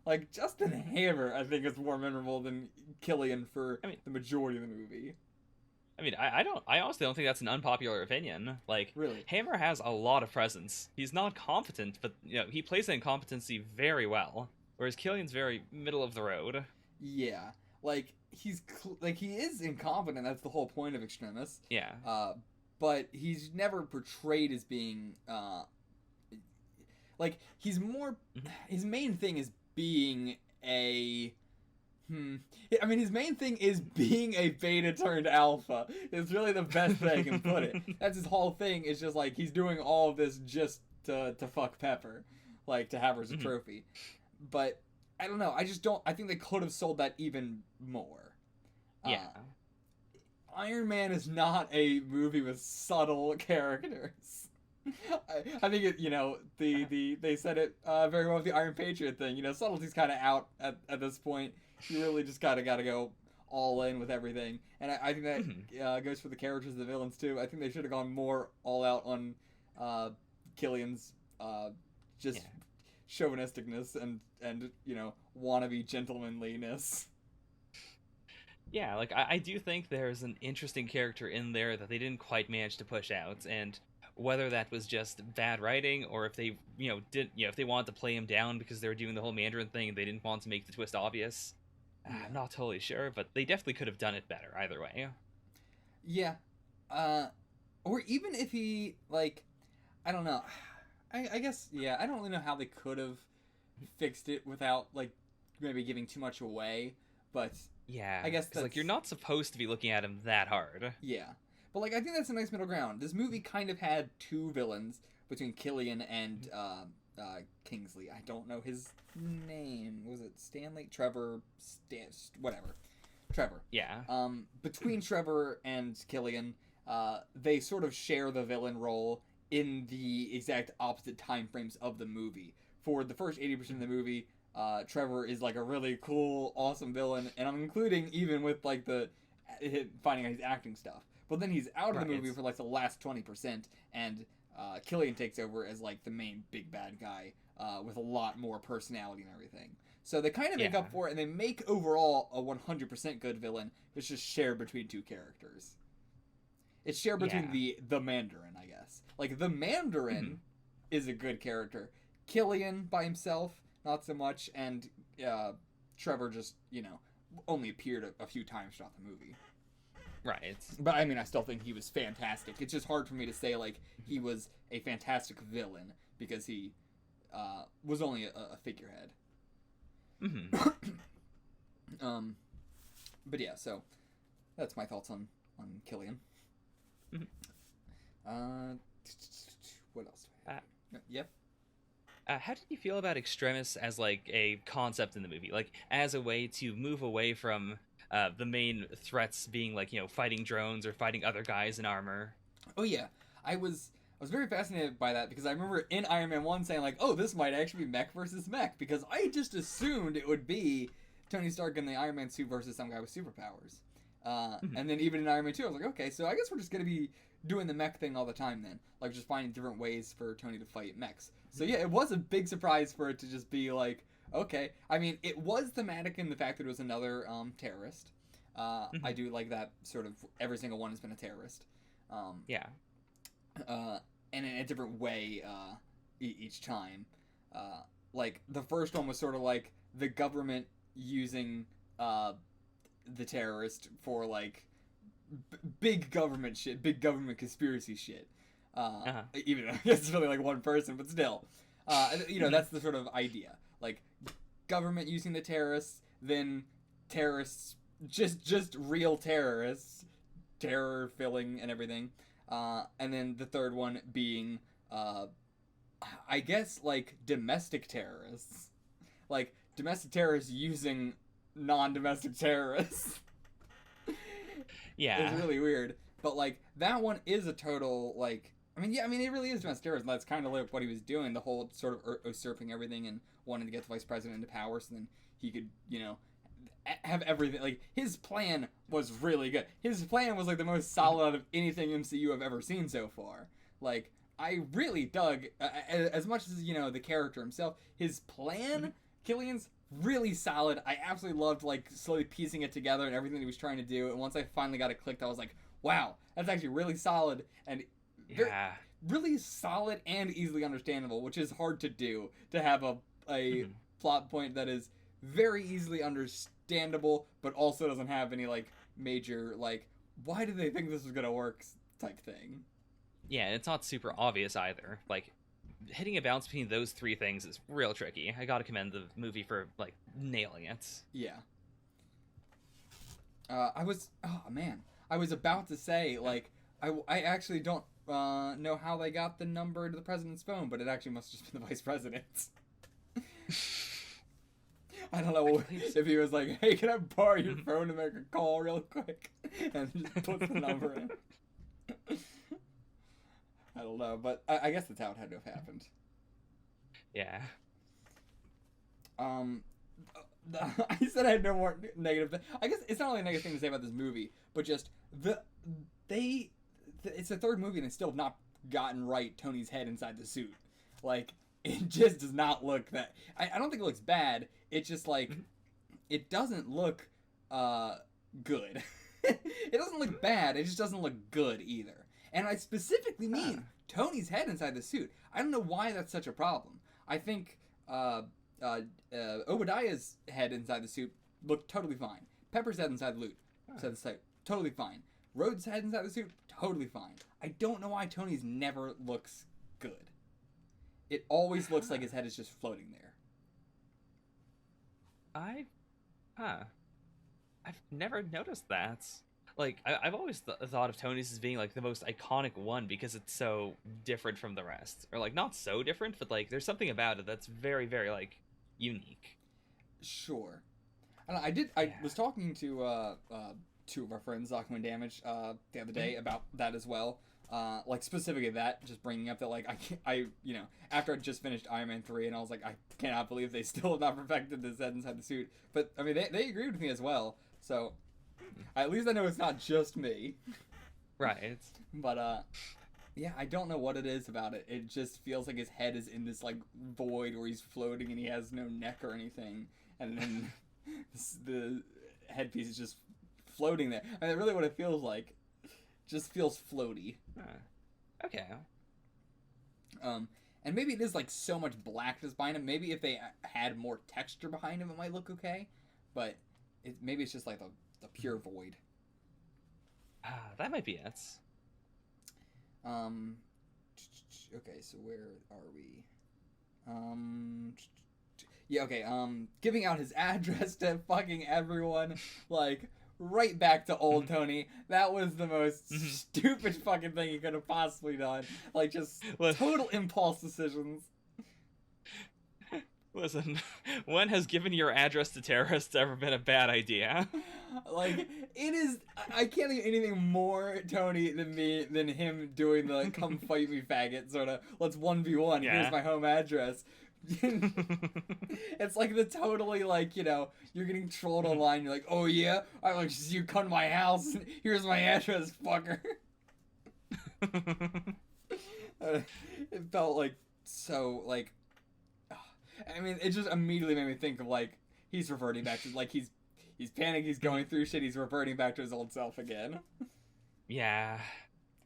Like, Justin Hammer, I think, is more memorable than Killian for the majority of the movie.
I mean, I honestly don't think that's an unpopular opinion. Like,
Really.
Hammer has a lot of presence. He's not competent, but he plays the incompetency very well. Whereas Killian's very middle of the road.
Yeah, like like he is incompetent. That's the whole point of Extremis.
Yeah.
But he's never portrayed as being like he's more. His main thing is being a. I mean, his main thing is being a beta turned alpha. It's really the best way I can put it. That's his whole thing. It's just like he's doing all of this just to fuck Pepper, like to have her as a trophy. But I don't know. I just don't. I think they could have sold that even more.
Yeah.
Iron Man is not a movie with subtle characters. I think it. They said it very well with the Iron Patriot thing. Subtlety's kind of out at this point. You really just gotta go all in with everything, and I think that goes for the characters and the villains too. I think they should have gone more all out on Killian's chauvinisticness and wannabe gentlemanliness.
Yeah, like I do think there's an interesting character in there that they didn't quite manage to push out, and whether that was just bad writing or if they if they wanted to play him down because they were doing the whole Mandarin thing and they didn't want to make the twist obvious. I'm not totally sure, but they definitely could have done it better either way.
Yeah. Or even if he, like, I don't know. I guess, yeah, I don't really know how they could have fixed it without, like, maybe giving too much away, but...
Yeah,
I guess
because, like, you're not supposed to be looking at him that hard.
Yeah. But, like, I think that's a nice middle ground. This movie kind of had two villains between Killian and, Kingsley. I don't know his name. Was it Stanley? Trevor? Whatever. Trevor.
Yeah.
Between Trevor and Killian, they sort of share the villain role in the exact opposite time frames of the movie. For the first 80% of the movie, Trevor is like a really cool, awesome villain, and I'm including even with like finding out his acting stuff. But then he's out of the movie for like the last 20%, and Killian takes over as like the main big bad guy with a lot more personality and everything. So they kind of make up for it, and they make overall a 100% good villain. It's just shared between two characters. It's shared between the Mandarin, I guess. Like the Mandarin is a good character. Killian by himself, not so much, and Trevor just only appeared a few times throughout the movie.
Right.
But I mean, I still think he was fantastic. It's just hard for me to say like he was a fantastic villain because he was only a figurehead. But yeah, so that's my thoughts on Killian. What else do I have? Yep.
How did you feel about Extremis as like a concept in the movie, like as a way to move away from the main threats being like fighting drones or fighting other guys in armor?
Oh yeah, I was very fascinated by that because I remember in Iron Man 1 saying like, oh, this might actually be mech versus mech, because I just assumed it would be Tony Stark in the Iron Man suit versus some guy with superpowers. And then even in Iron Man 2, I was like, okay, so I guess we're just going to be doing the mech thing all the time then. Like, just finding different ways for Tony to fight mechs. So yeah, it was a big surprise for it to just be like, okay. I mean, it was thematic in the fact that it was another terrorist. I do like that sort of every single one has been a terrorist. And in a different way each time. Like, the first one was sort of like the government using the terrorist for, like, big government shit, big government conspiracy shit. Even though I guess it's really like one person, but still. That's the sort of idea. Like, government using the terrorists, then terrorists, just real terrorists, terror filling and everything. And then the third one being, I guess, like, domestic terrorists. Like, domestic terrorists using non-domestic terrorists.
Yeah.
It's really weird. But, like, that one is a total, like... it really is domestic terrorism. That's kind of like what he was doing, the whole sort of usurping everything and wanting to get the vice president into power so then he could, have everything. Like, his plan was really good. His plan was, like, the most solid out of anything MCU I've ever seen so far. Like, I really dug, as much as, the character himself, his plan, Killian's, really solid. I absolutely loved, like, slowly piecing it together and everything he was trying to do. And once I finally got it clicked, I was like, wow, that's actually really solid and very,
Yeah.
really solid and easily understandable, which is hard to do, to have a
Mhm.
plot point that is very easily understandable but also doesn't have any like major like why did they think this was gonna work type thing.
Yeah, and it's not super obvious either. Like, hitting a balance between those three things is real tricky. I gotta commend the movie for, like, nailing it.
Yeah. Oh man, I was about to say like I actually don't know how they got the number to the president's phone, but it actually must have just been the vice president's. I don't know if he was like, "Hey, can I borrow your phone to make a call real quick?" and just puts the number in. I don't know, but I guess that's how it had to have happened.
Yeah.
Um, I said I had no more negative. I guess it's not only a negative thing to say about this movie, but just they. It's the third movie and they still have not gotten right Tony's head inside the suit. Like it just does not look that. I don't think it looks bad. It's just like it doesn't look good. It doesn't look bad. It just doesn't look good either. And I specifically mean Tony's head inside the suit. I don't know why that's such a problem. I think Obadiah's head inside the suit looked totally fine. Pepper's head inside the suit, totally fine. Rhodes' head inside the suit, totally fine. I don't know why Tony's never looks good. It always looks like his head is just floating there.
I've never noticed that. Like, I've always thought of Tony's as being, like, the most iconic one because it's so different from the rest. Or, like, not so different, but, like, there's something about it that's very, very, like, unique.
Sure. I was talking to two of our friends, Zokum and Damage, the other day about that as well. Like specifically that, just bringing up that like after I just finished Iron Man 3 and I was like, I cannot believe they still have not perfected this head inside the suit. But I mean, they agreed with me as well. So at least I know it's not just me.
Right.
But yeah, I don't know what it is about it. It just feels like his head is in this like void where he's floating and he has no neck or anything, and then the headpiece is just floating there. I mean, really, what it feels like, just feels floaty.
Okay.
And maybe it is like so much blackness behind him. Maybe if they had more texture behind him, it might look okay. But maybe it's just like the pure void.
That might be it.
Okay, so where are we? Yeah, okay, giving out his address to fucking everyone, like, right back to old Tony. That was the most stupid fucking thing he could have possibly done. Like, just total impulse decisions.
Listen, when has giving your address to terrorists ever been a bad idea?
Like, it is... I can't think of anything more Tony than him doing the come fight me faggot sort of, let's 1v1, here's my home address. It's like the totally like, you're getting trolled online, you're like, oh yeah? I like you come to my house, here's my address, fucker. It felt like so like... I mean, it just immediately made me think of, like, he's reverting back to, like, he's panicking, he's going through shit, he's reverting back to his old self again.
Yeah.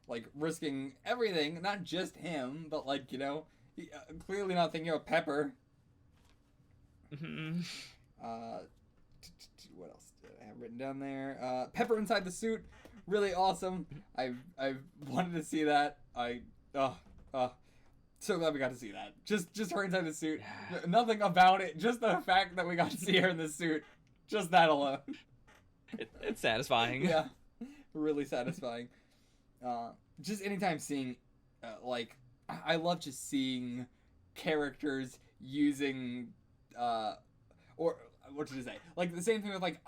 Like, risking everything, not just him, but, like, clearly not thinking of Pepper. What else did I have written down there? Pepper inside the suit, really awesome. I've wanted to see that. So glad we got to see that. Just her inside the suit. Nothing about it. Just the fact that we got to see her in the suit. Just that alone.
It's satisfying.
Yeah. Really satisfying. Just anytime seeing, like, I love just seeing characters using, or, what did I say? Like, the same thing with, like,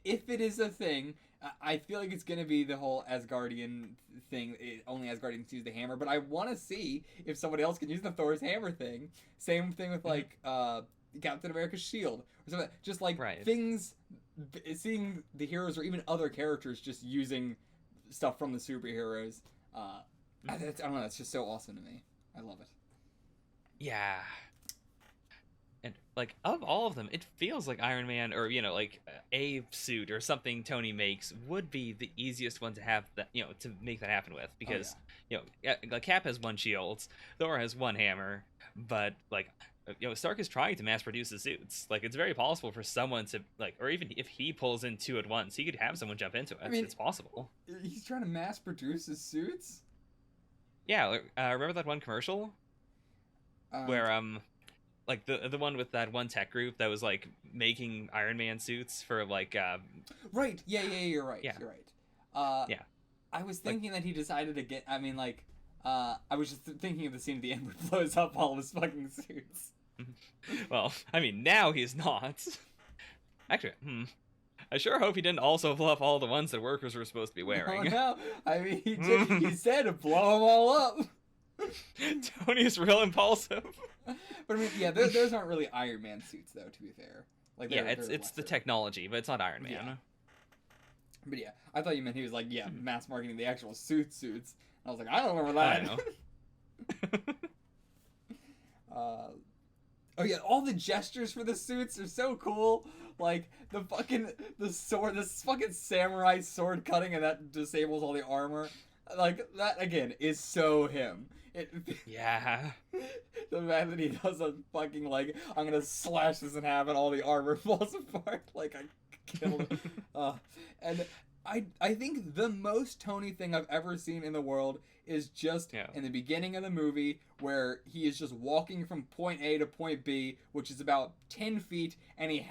if it is a thing, I feel like it's gonna be the whole Asgardian thing. Only Asgardians use the hammer, but I want to see if somebody else can use the Thor's hammer thing. Same thing with like Captain America's shield or something. Just like things, seeing the heroes or even other characters just using stuff from the superheroes. I don't know. That's just so awesome to me. I love it.
Yeah. And like of all of them, it feels like Iron Man or like a suit or something Tony makes would be the easiest one to have that to make that happen with because like Cap has one shield, Thor has one hammer, but like Stark is trying to mass produce the suits. Like it's very possible for someone to like, or even if he pulls in two at once, he could have someone jump into it. I mean, it's possible.
He's trying to mass produce his suits.
Yeah, remember that one commercial where like the one with that one tech group that was like making Iron Man suits for like
right, yeah, you're right,
yeah.
You're right.
Yeah,
I was thinking that he decided to get. I mean, like, I was just thinking of the scene at the end where he blows up all of his fucking suits.
Well, I mean, now he's not. Actually, I sure hope he didn't also blow up all the ones that workers were supposed to be wearing.
Oh, no. I mean, he said to blow them all up.
Tony's real impulsive.
But I mean, yeah, those aren't really Iron Man suits, though. To be fair, like
yeah, it's the technology, but it's not Iron Man.
Yeah. But yeah, I thought you meant he was like, mass marketing the actual suits. And I was like, I don't remember that. Oh yeah, all the gestures for the suits are so cool. Like the sword, this fucking samurai sword cutting, and that disables all the armor. Like that again is so him.
Yeah.
The man that he does a fucking like, I'm gonna slash this in half and all the armor falls apart. Like I killed it. And I think the most Tony thing I've ever seen in the world is just in the beginning of the movie where he is just walking from point A to point B, which is about 10 feet, and he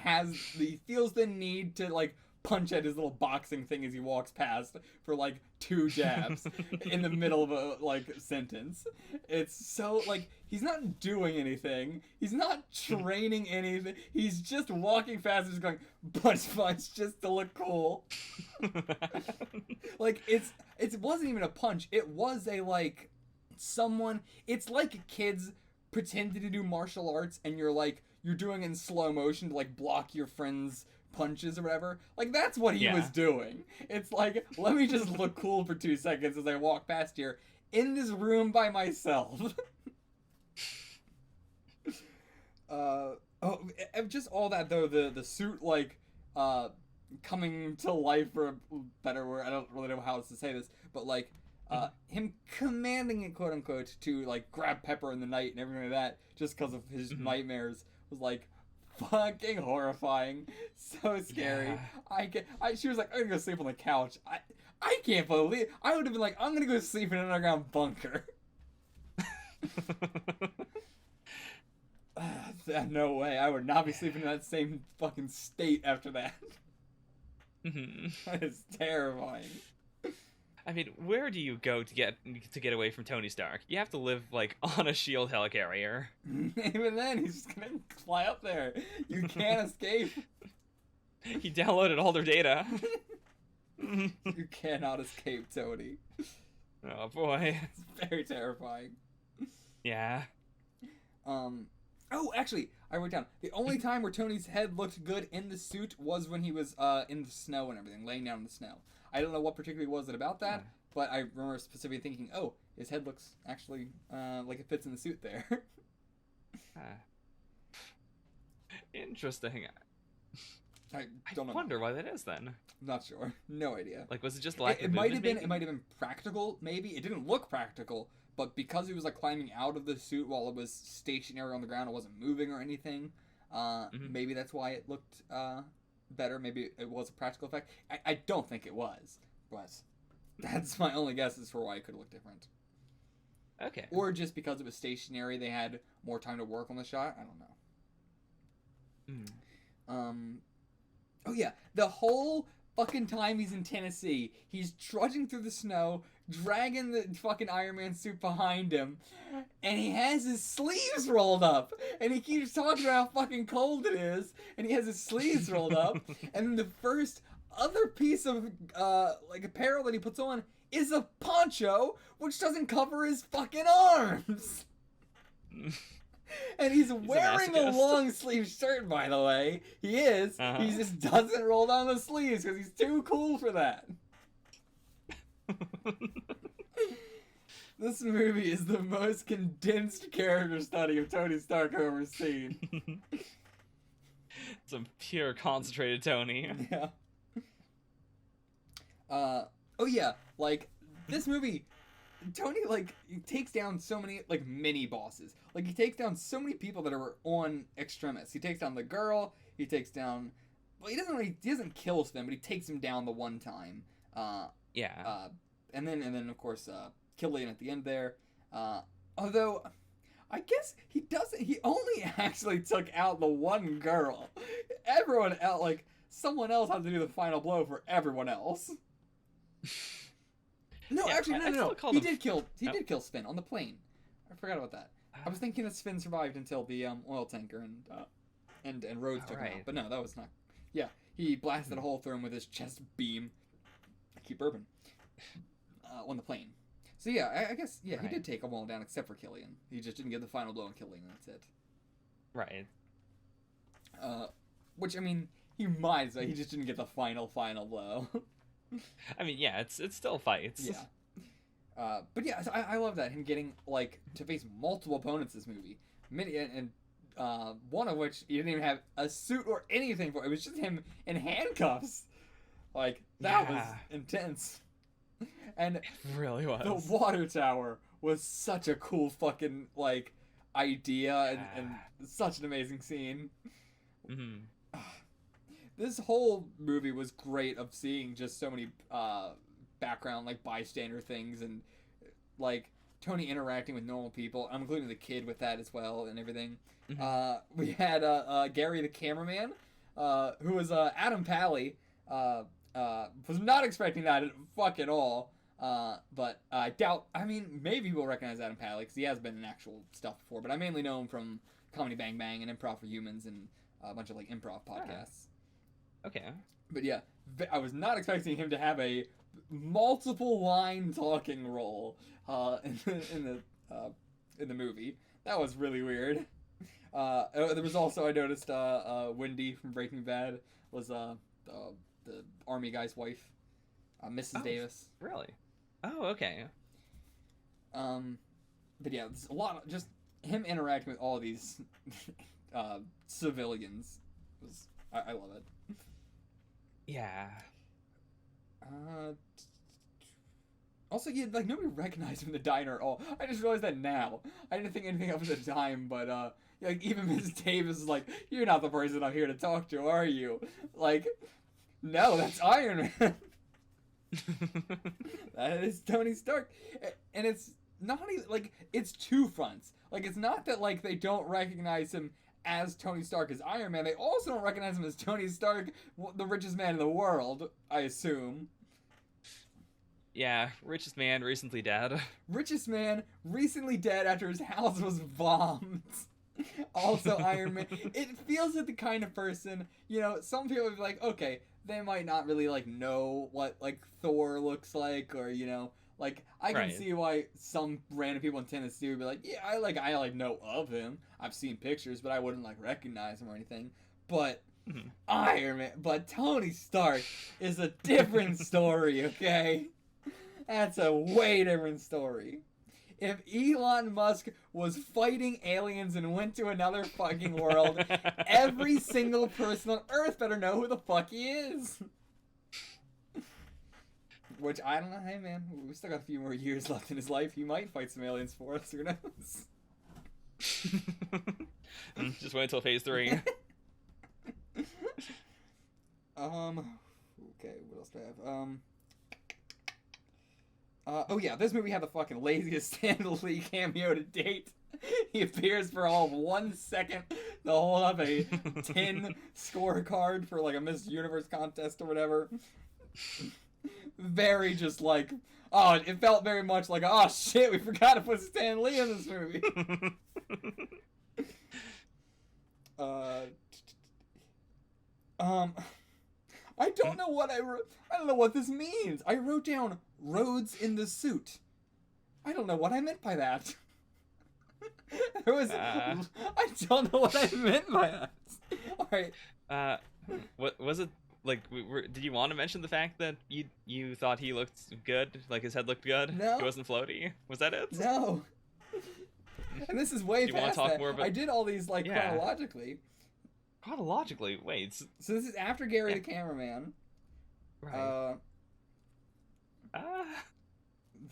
feels the need to like punch at his little boxing thing as he walks past for like 2 jabs in the middle of a like sentence. It's so like he's not doing anything. He's not training anything. He's just walking fast and just going punch just to look cool. Like it wasn't even a punch. It was a like someone. It's like kids pretending to do martial arts and you're doing it in slow motion to like block your friends' punches or whatever. Like that's what he was doing. It's like, let me just look cool for 2 seconds as I walk past here in this room by myself. Just all that though, the suit like coming to life, for a better word, I don't really know how else to say this, but like him commanding it, quote unquote, to like grab Pepper in the night and everything like that just because of his nightmares was like fucking horrifying. So scary. Yeah. She was like, I'm gonna go sleep on the couch. I can't believe I would have been like, I'm gonna go sleep in an underground bunker. No way. I would not be sleeping in that same fucking state after that. That is terrifying.
I mean, where do you go to get away from Tony Stark? You have to live like on a shield helicarrier.
Even then, he's just gonna fly up there. You can't escape.
He downloaded all their data.
You cannot escape, Tony.
Oh boy,
it's very terrifying.
Yeah.
Oh, actually, I wrote down the only time where Tony's head looked good in the suit was when he was in the snow and everything, laying down in the snow. I don't know what particularly was it about that, but I remember specifically thinking, oh, his head looks actually like it fits in the suit there.
Interesting.
I
wonder why that is then.
I'm not sure. No idea.
Like, was it just lack of
movement? It might have been practical. Maybe it didn't look practical, but because he was like climbing out of the suit while it was stationary on the ground, it wasn't moving or anything. Maybe that's why it looked better. Maybe it was a practical effect. I don't think it was, but that's my only guess as for why it could look different.
Okay.
Or just because it was stationary, they had more time to work on the shot. I don't know. Oh yeah, the whole fucking time he's in Tennessee, he's trudging through the snow, dragging the fucking Iron Man suit behind him, and he has his sleeves rolled up, and he keeps talking about how fucking cold it is, and he has his sleeves rolled up, and then the first other piece of like apparel that he puts on is a poncho, which doesn't cover his fucking arms. And he's wearing a long sleeve shirt, by the way. He is. He just doesn't roll down the sleeves because he's too cool for that. This movie is the most condensed character study of Tony Stark I've ever seen.
Some pure concentrated Tony.
Yeah. Oh yeah, like, this movie, Tony, like, takes down so many, like, mini bosses. Like, he takes down so many people that are on Extremis. He takes down the girl, he takes down, well, he doesn't kill Sven, but he takes him down the one time.
Yeah.
And then, of course, Killian at the end there. Although, I guess he only actually took out the one girl. Everyone else, like, someone else had to do the final blow for everyone else. No,
Yeah,
actually,
I
no.
still
He
call them-
did kill Sven on the plane. I forgot about that. I was thinking that Sven survived until the oil tanker and Rhodes took him out.
Right.
But no, that was not. Yeah, he blasted a hole through him with his chest beam. I keep burping. On the plane. So yeah, I guess he
Right.
did take them all down except for Killian. He just didn't get the final blow on Killian. That's it.
Right.
Which, I mean, he might as well. He just didn't get the final blow.
I mean, yeah, it's still fights.
Yeah. But yeah, so I love that, him getting, like, to face multiple opponents this movie. Many, and one of which he didn't even have a suit or anything for. It was just him in handcuffs. Like, that was intense. And
It really was.
the water tower was such a cool fucking, like, idea and such an amazing scene.
Mm-hmm.
This whole movie was great of seeing just so many background, like, bystander things, and, like, Tony interacting with normal people. I'm including the kid with that as well and everything.
Mm-hmm.
We had Gary the cameraman, who was Adam Pally. Was not expecting that at all. But I doubt. I mean, maybe we'll recognize Adam Pally because he has been in actual stuff before. But I mainly know him from Comedy Bang Bang and Improv for Humans and a bunch of, like, improv podcasts.
Okay.
But yeah, I was not expecting him to have a multiple line talking role in the movie. That was really weird. There was also, I noticed, Wendy from Breaking Bad was the army guy's wife, Mrs. Davis.
Really? Oh, okay.
But yeah, there's a lot of just him interacting with all these civilians. I love it.
Yeah.
Also, yeah, like, nobody recognized him in the diner at all. I just realized that now. I didn't think anything of it at the time, but like, even Mrs. Davis is like, "You're not the person I'm here to talk to, are you?" Like, no, that's Iron Man. That is Tony Stark, and it's not even like, it's two fronts. Like, it's not that, like, they don't recognize him as Tony Stark as Iron Man. They also don't recognize him as Tony Stark, the richest man in the world, I assume.
Yeah, richest man recently dead.
Richest man recently dead after his house was bombed. Also Iron Man. It feels like the kind of person, you know, some people would be like, okay, they might not really, like, know what, like, Thor looks like, or, you know, like, I can see why some random people in Tennessee would be like, yeah, I know of him. I've seen pictures, but I wouldn't, like, recognize him or anything. But Iron Man, but Tony Stark is a different story, okay? That's a way different story. If Elon Musk was fighting aliens and went to another fucking world, every single person on Earth better know who the fuck he is. Which, I don't know, hey man, we still got a few more years left in his life. He might fight some aliens for us, who knows?
Just wait until phase 3.
Okay, what else do I have? Oh yeah, this movie had the fucking laziest Stan Lee cameo to date. He appears for all of 1 second to hold up a tin scorecard for, like, a Miss Universe contest or whatever. Very just like, oh, it felt very much like, oh shit, we forgot to put Stan Lee in this movie. I don't know what I don't know what this means. I wrote down Rhodes in the suit. I don't know what I meant by that. I don't know what I meant by that. All right.
What was it? like, did you want to mention the fact that you thought he looked good, like his head looked good?
No.
He wasn't floaty. Was that it?
No. And this is way
Do you want
past
to talk
that.
more about?
I did all these like
Yeah.
chronologically.
Chronologically, wait.
So this is after Gary the cameraman.
Right.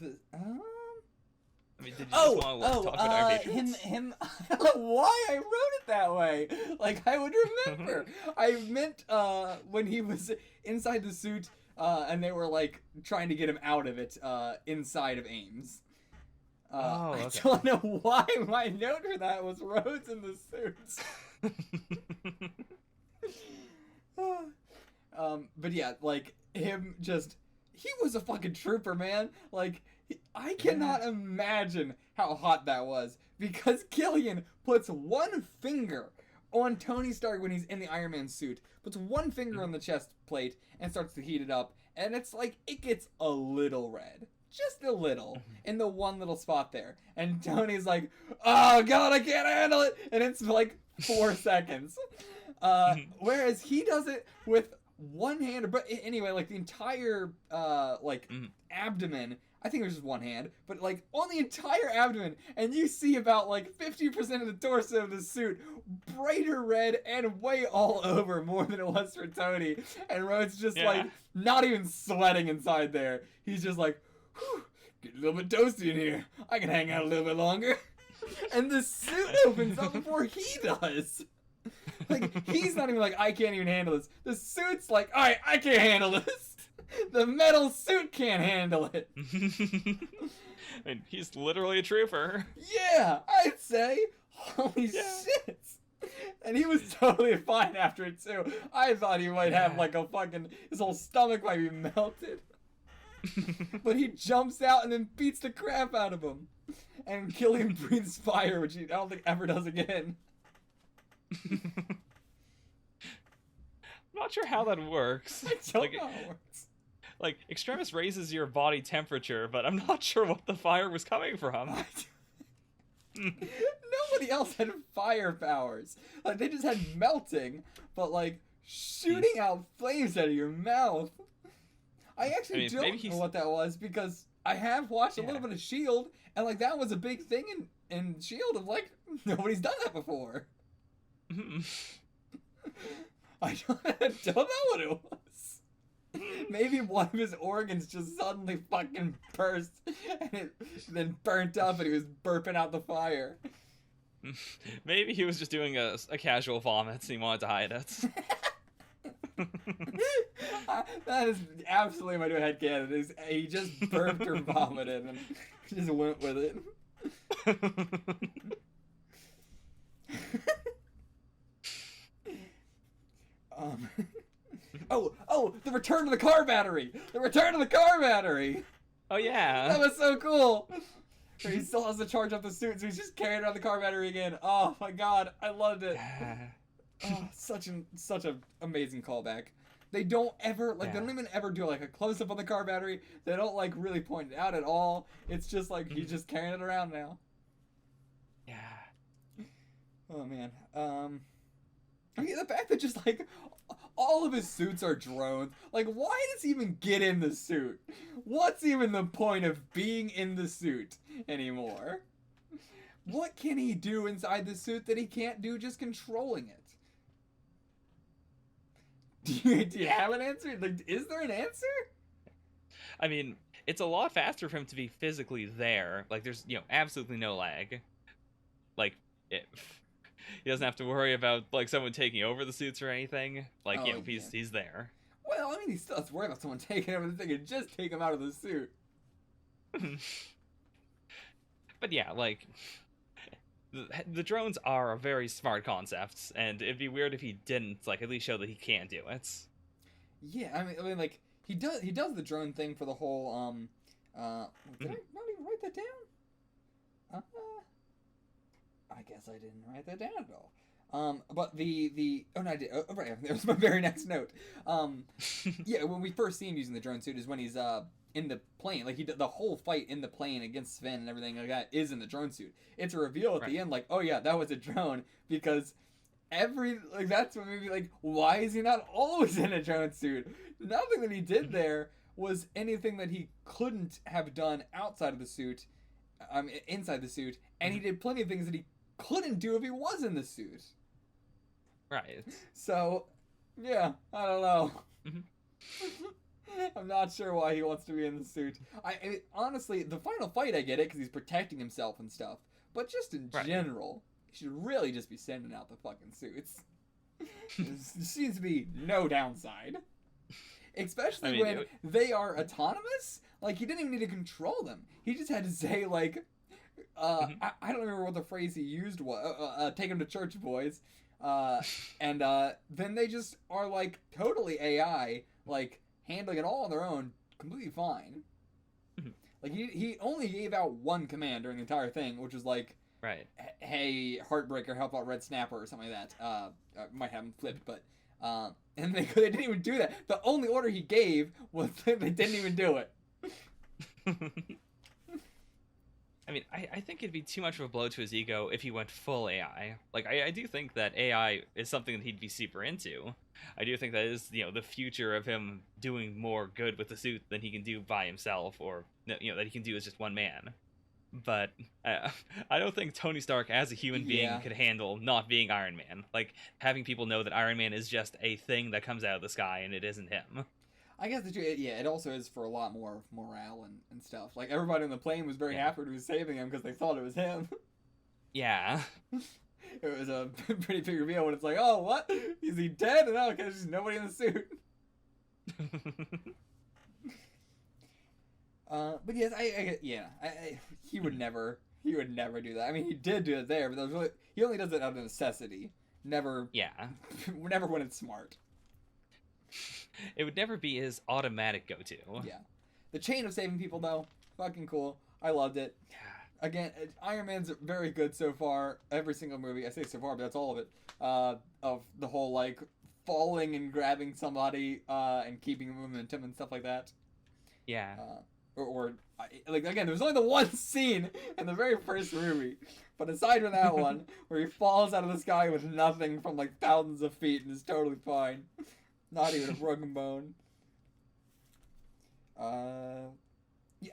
The,
I mean, did you just want to talk about our patrons?
him. I don't know why I wrote it that way. Like I would remember. I meant when he was inside the suit, and they were like trying to get him out of it, inside of Ames.
Okay.
I don't know why my note for that was Rhodes in the suits. But yeah, like him just. He was a fucking trooper, man. Like, I cannot imagine how hot that was. Because Killian puts one finger on Tony Stark when he's in the Iron Man suit. Puts one finger on the chest plate and starts to heat it up. And it's like, it gets a little red. Just a little. In the one little spot there. And Tony's like, oh god, I can't handle it. And it's like 4 seconds. Whereas he does it with one hand, but anyway, like the entire abdomen. I think it was just one hand, but like on the entire abdomen, and you see about like 50% of the torso of the suit, brighter red and way all over more than it was for Tony. And Rhodes just like not even sweating inside there. He's just like, whew, get a little bit toasty in here. I can hang out a little bit longer. And the suit opens up before he does. Like, he's not even like, I can't even handle this. The suit's like, alright, I can't handle this. The metal suit can't handle it.
And he's literally a trooper.
Yeah, I'd say. Holy shit. And he was totally fine after it, too. I thought he might have, like, a fucking, his whole stomach might be melted. But he jumps out and then beats the crap out of him. And Killian breathes fire, which he, I don't think ever does again.
I'm not sure how that works.
I don't know how it works.
Like, Extremis raises your body temperature, but I'm not sure what the fire was coming from.
Nobody else had fire powers. Like, they just had melting, but like shooting out flames out of your mouth. I actually don't know what that was, because I have watched a little bit of S.H.I.E.L.D., and like that was a big thing in S.H.I.E.L.D. of like, nobody's done that before. I don't know what it was. Maybe one of his organs just suddenly fucking burst and it then burnt up and he was burping out the fire.
Maybe he was just doing a casual vomit and he wanted to hide it.
That is absolutely my new headcanon. He just burped or vomited and just went with it. Oh, the return to the car battery! The return to the car battery!
Oh, yeah.
That was so cool! He still has to charge up the suit, so he's just carrying around the car battery again. Oh my god, I loved it. Oh, such an amazing callback. They don't ever, like, they don't even ever do, like, a close-up on the car battery. They don't, like, really point it out at all. It's just, like, he's just carrying it around now.
Yeah.
Oh, man. I mean, the fact that just, like, all of his suits are drones. Like, why does he even get in the suit? What's even the point of being in the suit anymore? What can he do inside the suit that he can't do just controlling it? Do you have an answer? Like, is there an answer?
I mean, it's a lot faster for him to be physically there. Like, there's, absolutely no lag. Like, he doesn't have to worry about, like, someone taking over the suits or anything. Like, he's there.
Well, I mean, he still has to worry about someone taking over the thing and just take him out of the suit.
But yeah, like, the drones are a very smart concept, and it'd be weird if he didn't, like, at least show that he can do it.
Yeah, I mean, like, he does the drone thing for the whole, did I not even write that down? I guess I didn't write that down at all. But oh no, I did. Oh, right, that was my very next note. Yeah, when we first see him using the drone suit is when he's in the plane. Like, the whole fight in the plane against Sven and everything like that is in the drone suit. It's a reveal at the end, like, oh yeah, that was a drone, because that's what made me like, why is he not always in a drone suit? Nothing that he did there was anything that he couldn't have done outside of the suit, inside the suit, and he did plenty of things that he couldn't do if he was in the suit.
Right.
So, yeah, I don't know.
Mhm.
I'm not sure why he wants to be in the suit. Honestly, the final fight, I get it because he's protecting himself and stuff. But just in
Right.
general, he should really just be sending out the fucking suits. There seems to be no downside. Especially when they are autonomous. Like, he didn't even need to control them. He just had to say, like, I don't remember what the phrase he used was. Take them to church, boys. And then they just are, like, totally AI, like, handling it all on their own, completely fine. Like, he only gave out one command during the entire thing, which was like,
right.
Hey, Heartbreaker, help out Red Snapper, or something like that. Might have him flipped, but, and they didn't even do that. The only order he gave was they didn't even do it.
I mean, I think it'd be too much of a blow to his ego if he went full AI. Like, I do think that AI is something that he'd be super into. I do think that is, the future of him doing more good with the suit than he can do by himself, or, that he can do as just one man. But I don't think Tony Stark as a human being could handle not being Iron Man. Like, having people know that Iron Man is just a thing that comes out of the sky and it isn't him.
I guess it also is for a lot more morale and stuff. Like, everybody on the plane was very happy he was saving him because they thought it was him.
Yeah.
It was a pretty big reveal when it's like, oh, what? Is he dead? And okay, there's just nobody in the suit. But yes, he would never do that. I mean, he did do it there, but he only does it out of necessity. Never when it's smart.
It would never be his automatic go-to.
Yeah. The chain of saving people, though, fucking cool. I loved it. Again, Iron Man's very good so far. Every single movie, I say so far, but that's all of it. Of the whole, like, falling and grabbing somebody and keeping momentum and stuff like that.
Yeah.
Again, there was only the one scene in the very first movie. But aside from that one, where he falls out of the sky with nothing from, like, thousands of feet and is totally fine. Not even a broken bone. I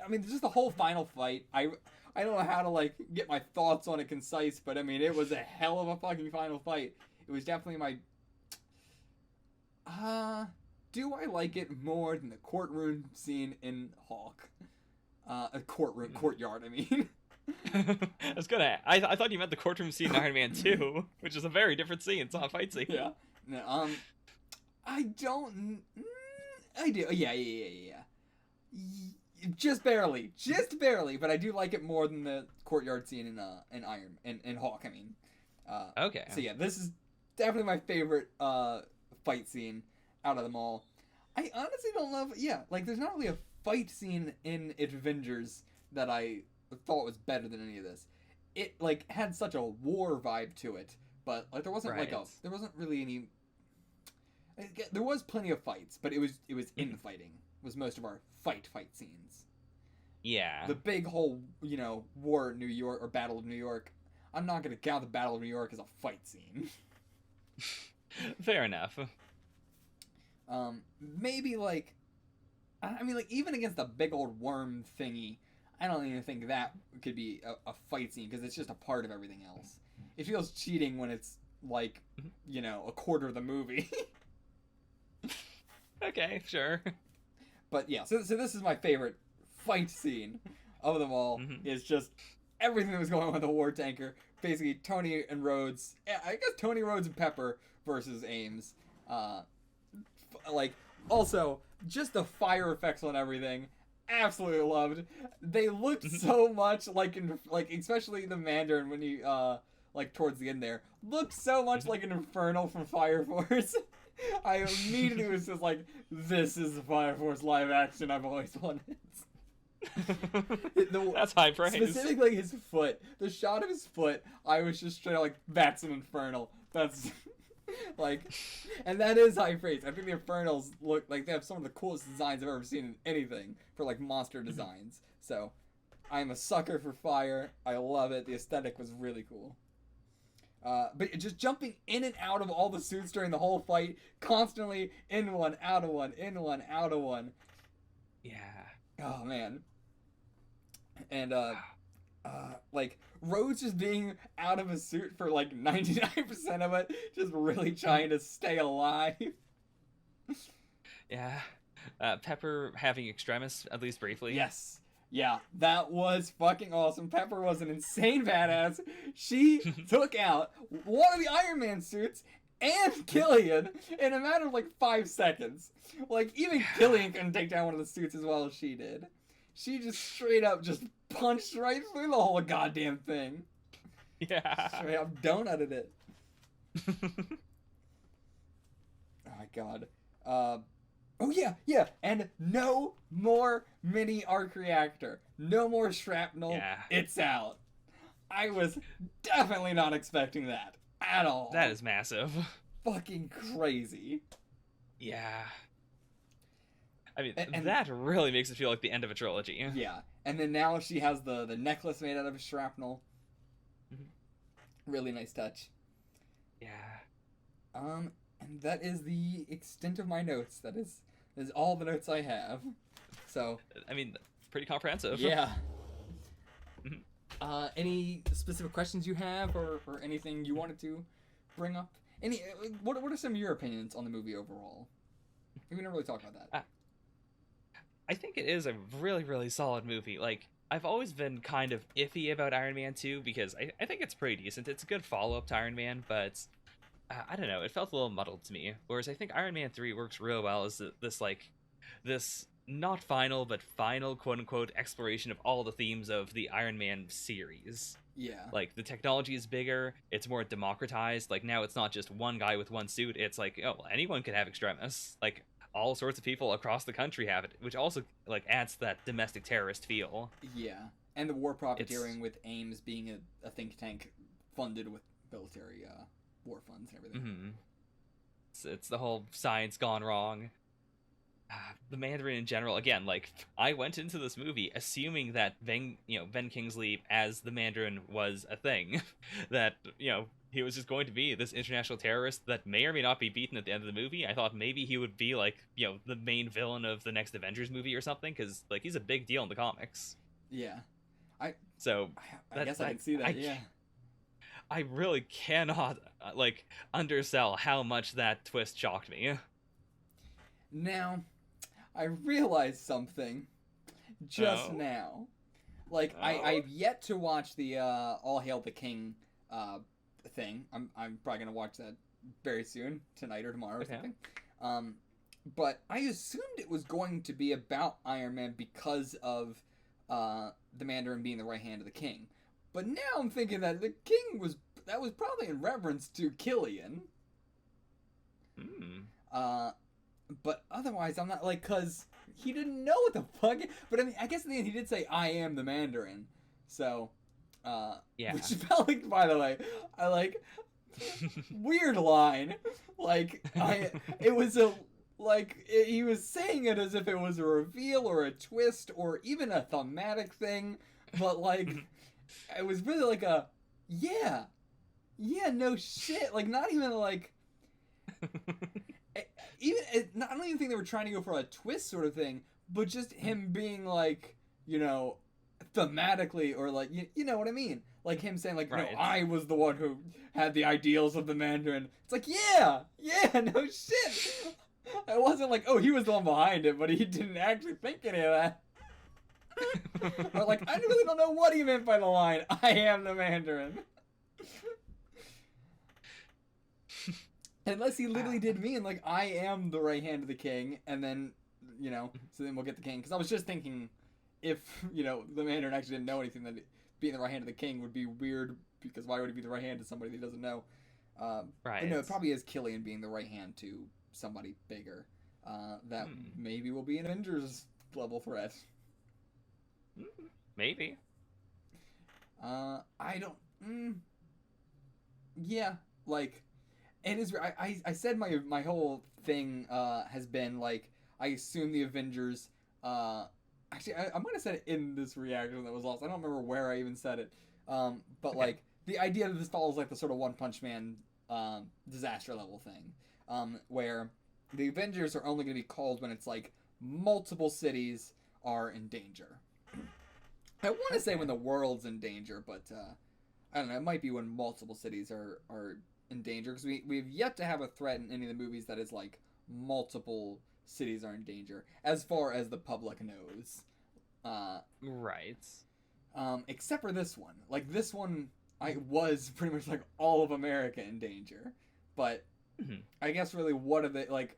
mean, just the whole final fight. I don't know how to, like, get my thoughts on it concise, but, I mean, it was a hell of a fucking final fight. It was definitely my... do I like it more than the courtroom scene in Hulk? Courtyard, I mean.
I thought you meant the courtroom scene in Iron Man 2, which is a very different scene. It's not a fight scene.
Yeah. No, I do. Yeah. Just barely, but I do like it more than the courtyard scene in Hawk. I mean,
okay.
So yeah, this is definitely my favorite fight scene out of them all. I honestly don't love. Yeah, like there's not really a fight scene in Avengers that I thought was better than any of this. It like had such a war vibe to it, but like there wasn't there wasn't really any. There was plenty of fights, but it was infighting was most of our fight scenes.
Yeah.
The big whole, war in New York or Battle of New York. I'm not going to count the Battle of New York as a fight scene.
Fair enough.
Maybe like even against the big old worm thingy, I don't even think that could be a fight scene because it's just a part of everything else. It feels cheating when it's like, a quarter of the movie.
Okay, sure.
But yeah, so this is my favorite fight scene of them all. Is just everything that was going on with the war tanker. Basically, Tony and Rhodes. I guess Tony, Rhodes, and Pepper versus Ames. Also, just the fire effects on everything. Absolutely loved. They looked so much like especially the Mandarin when he towards the end there looked so much like an Infernal from Fire Force. I immediately was just like, this is the Fire Force live action I've always wanted.
That's high praise.
Specifically his foot. The shot of his foot, I was just straight like, that's an Infernal. That's and that is high praise. I think the Infernals look like they have some of the coolest designs I've ever seen in anything for like monster designs. So I'm a sucker for fire. I love it. The aesthetic was really cool. But just jumping in and out of all the suits during the whole fight, constantly in one, out of one, in one, out of one.
Yeah.
Oh man. And like Rhodes just being out of his suit for like 99% of it, just really trying to stay alive.
Yeah. Pepper having Extremis, at least briefly.
Yes. Yeah, that was fucking awesome. Pepper was an insane badass. She took out one of the Iron Man suits and Killian in a matter of like 5 seconds. Like, even Killian couldn't take down one of the suits as well as she did. She just straight up just punched right through the whole goddamn thing.
Yeah.
Straight up donutted it. Oh my god. Oh yeah, and no more mini arc reactor. No more shrapnel.
Yeah.
It's out. I was definitely not expecting that at all.
That is massive.
Fucking crazy.
Yeah. I mean,
And
that really makes it feel like the end of a trilogy.
yeah, and then now she has the necklace made out of shrapnel. Really nice touch.
Yeah.
And that is the extent of my notes. That is all the notes I have. So,
I mean, pretty comprehensive.
yeah. Any specific questions you have, or anything you wanted to bring up? What are some of your opinions on the movie overall? We never really talked about that.
I think it is a really, really solid movie. Like, I've always been kind of iffy about Iron Man 2 because I think it's pretty decent. It's a good follow-up to Iron Man, but I don't know. It felt a little muddled to me. Whereas I think Iron Man 3 works real well as this not final, but final, quote-unquote, exploration of all the themes of the Iron Man series.
Yeah.
Like, the technology is bigger, it's more democratized. Like, now it's not just one guy with one suit. It's like, oh, well, anyone could have Extremis. Like, all sorts of people across the country have it, which also, like, adds to that domestic terrorist feel.
Yeah. And the war profiteering with Ames being a think tank funded with military war funds and everything.
Mm-hmm. It's the whole science gone wrong. The Mandarin in general, again, like, I went into this movie assuming that Ben Kingsley as the Mandarin was a thing. That, he was just going to be this international terrorist that may or may not be beaten at the end of the movie. I thought maybe he would be, like, the main villain of the next Avengers movie or something, because, like, he's a big deal in the comics.
Yeah.
I
guess I can see that, yeah.
I really cannot, undersell how much that twist shocked me.
Now, I realized something just now. Like, I've yet to watch the All Hail the King thing. I'm probably gonna watch that very soon, tonight or tomorrow or something. But I assumed it was going to be about Iron Man because of the Mandarin being the right hand of the king. But now I'm thinking that the king was probably in reference to Killian. But otherwise, I'm not, like, because he didn't know what the fuck. But I mean, I guess in the end he did say, "I am the Mandarin." So,
yeah.
Which felt like, by the way, I like, weird line. Like, it was he was saying it as if it was a reveal or a twist or even a thematic thing. But, like, it was really like a, yeah, no shit. Like, not even like, I don't even think they were trying to go for a twist sort of thing, but just him being like, thematically, or like, you know what I mean? Like him saying like,
right.
No, I was the one who had the ideals of the Mandarin. It's like, yeah, no shit. I wasn't like, oh, he was the one behind it, but he didn't actually think any of that. Or like, I really don't know what he meant by the line, "I am the Mandarin." Unless he literally did mean, like, "I am the right hand of the king," and then, so then we'll get the king. Because I was just thinking, if, the Mandarin actually didn't know anything, that being the right hand of the king would be weird, because why would he be the right hand to somebody that he doesn't know?
Right.
But no, it probably is Killian being the right hand to somebody bigger. That maybe will be an Avengers level threat.
Maybe.
I don't... yeah, like... It is. I said my whole thing has been like, I assume the Avengers. Actually, I might have said it in this reaction that was lost. I don't remember where I even said it. But okay. Like the idea that this follows like the sort of One Punch Man disaster level thing, where the Avengers are only going to be called when it's like multiple cities are in danger. I want to say when the world's in danger, but I don't know. It might be when multiple cities are in danger, because we've yet to have a threat in any of the movies that is like multiple cities are in danger, as far as the public knows.
Right.
Except for this one. Like, this one, I was pretty much like all of America in danger. But I guess really, what are they, like,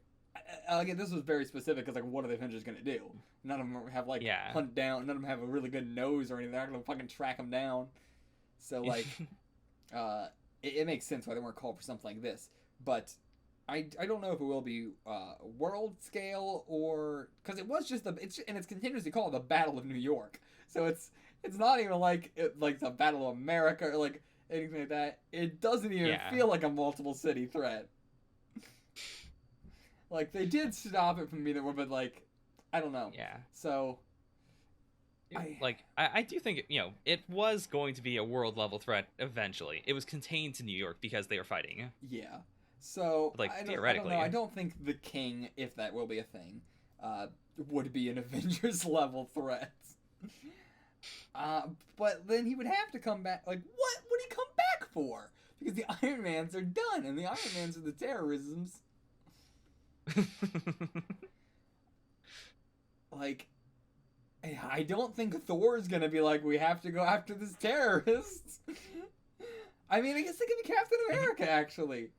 again, this was very specific, because like, what are the Avengers gonna do? None of them have like hunt down. None of them have a really good nose or anything. They're not gonna fucking track them down. So like, it makes sense why they weren't called for something like this. But I don't know if it will be world scale, or because it was just it's continuously called the Battle of New York. So it's not even like the Battle of America or like anything like that. It doesn't even feel like a multiple city threat. Like, they did stop it from being there, but like, I don't know.
Yeah.
So
I do think it was going to be a world level threat eventually. It was contained to New York because they were fighting.
Yeah. So
like, theoretically,
I don't think the King, if that will be a thing, would be an Avengers level threat. But then he would have to come back. Like, what would he come back for? Because the Iron Mans are done, and the Iron Mans are the terrorisms. Like, I don't think Thor's gonna be like, we have to go after this terrorist. I mean, I guess it could be Captain America, actually.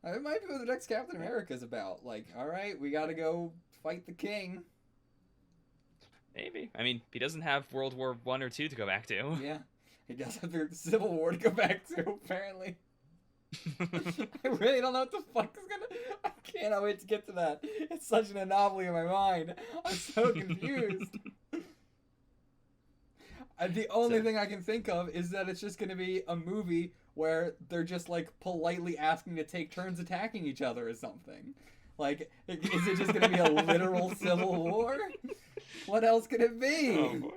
It might be what the next Captain America is about. Like, all right, we gotta go fight the King.
Maybe. I mean, he doesn't have World War I or II to go back to.
Yeah, he does have the Civil War to go back to, apparently. I really don't know what the fuck is gonna... I cannot wait to get to that. It's such an anomaly in my mind. I'm so confused. The only thing I can think of is that it's just gonna be a movie where they're just, like, politely asking to take turns attacking each other or something. Like, is it just gonna be a literal civil war? What else could it be?
Oh, boy.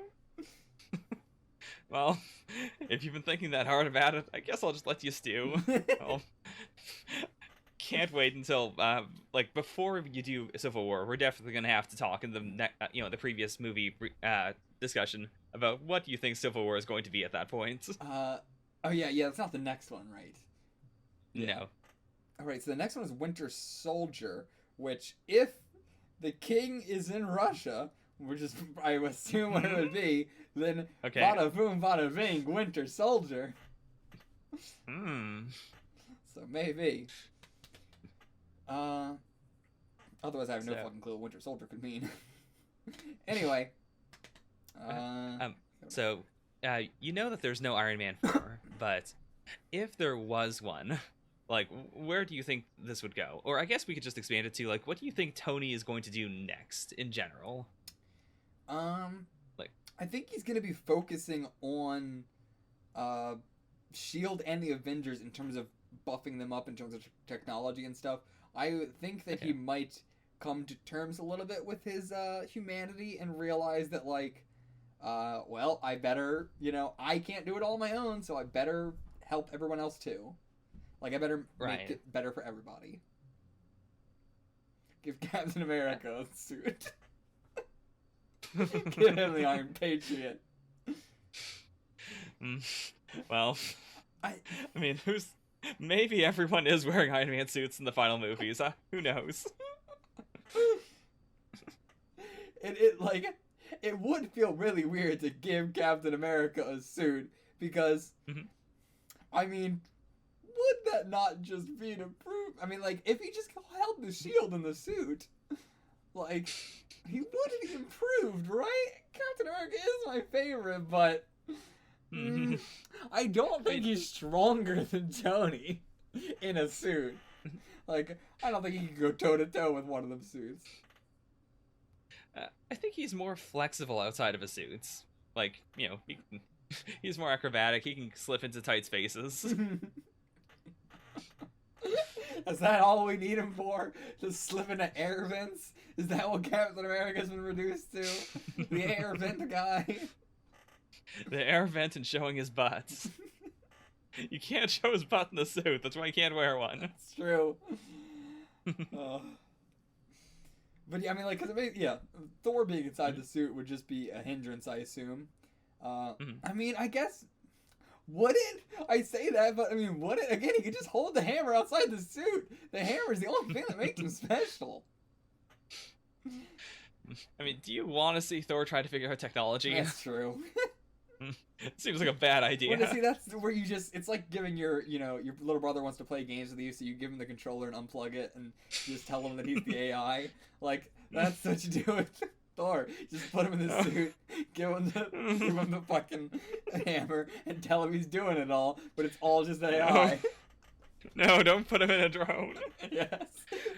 Well, if you've been thinking that hard about it, I guess I'll just let you stew. Can't wait until, like, before you do Civil War, we're definitely gonna have to talk in the the previous movie discussion about what you think Civil War is going to be at that point.
Oh yeah, it's not the next one, right?
No.
Alright, so the next one is Winter Soldier, which, if the King is in Russia, which is, I assume what it would be, then bada boom, bada bing, Winter Soldier. So maybe. Otherwise I have no fucking clue what Winter Soldier could mean. Anyway.
So, you know that there's no Iron Man 4, but if there was one, like, where do you think this would go? Or I guess we could just expand it to, like, what do you think Tony is going to do next, in general?
Like, I think he's going to be focusing on S.H.I.E.L.D. and the Avengers in terms of buffing them up in terms of technology and stuff. I think that he might come to terms a little bit with his humanity and realize that, like, well, I better, I can't do it all on my own, so I better help everyone else too. Like, I better make it better for everybody. Give Captain America a suit. Give him the Iron Patriot.
Well, I mean, maybe everyone is wearing Iron Man suits in the final movies. Who knows? It would feel really weird to give Captain America a suit, because, I mean, would that not just be an improvement? I mean, like, if he just held the shield in the suit, like, he would be improved, right? Captain America is my favorite, but I don't think he's stronger than Tony in a suit. Like, I don't think he can go toe-to-toe with one of them suits. I think he's more flexible outside of his suits. Like, he's more acrobatic. He can slip into tight spaces.
Is that all we need him for? Just slip into air vents? Is that what Captain America's been reduced to? The air vent guy?
The air vent and showing his butts. You can't show his butt in the suit. That's why he can't wear one.
That's true. Uh, but yeah, I mean, like, cause yeah, Thor being inside the suit would just be a hindrance, I assume. I mean, I guess would it? I say that, but I mean, would it? Again, he could just hold the hammer outside the suit. The hammer is the only thing that makes him special.
I mean, do you want to see Thor try to figure out technology?
That's true.
Seems like a bad idea.
Well, see, that's where you just, it's like giving your little brother wants to play games with you, so you give him the controller and unplug it, and just tell him that he's the AI. Like, that's what you do with Thor. Just put him in the suit, give him the fucking hammer, and tell him he's doing it all, but it's all just AI.
No, don't put him in a drone.
Yes.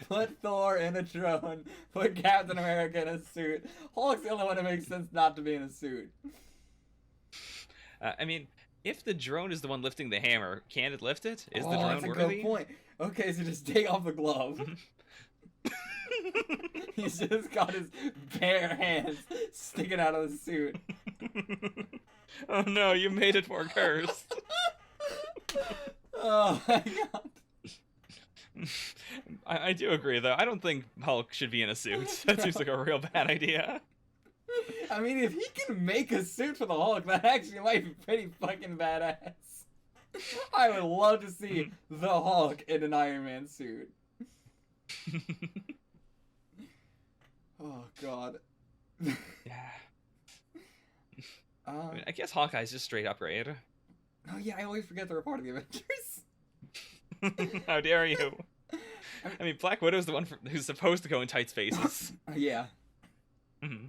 Put Thor in a drone. Put Captain America in a suit. Hulk's the only one that makes sense not to be in a suit.
I mean, if the drone is the one lifting the hammer, can it lift it? Is the drone
that's a
worthy?
good point. Okay, so just take off the glove. He's just got his bare hands sticking out of the suit.
Oh no, you made it more cursed.
Oh my god.
I do agree, though. I don't think Hulk should be in a suit. That seems like a real bad idea.
I mean, if he can make a suit for the Hulk, that actually might be pretty fucking badass. I would love to see the Hulk in an Iron Man suit. Oh god.
Yeah. I mean, I guess Hawkeye's just straight upgrade.
Oh yeah, I always forget they're a part of the Avengers.
How dare you? I mean, Black Widow's the one who's supposed to go in tight spaces.
Yeah.
Mm-hmm.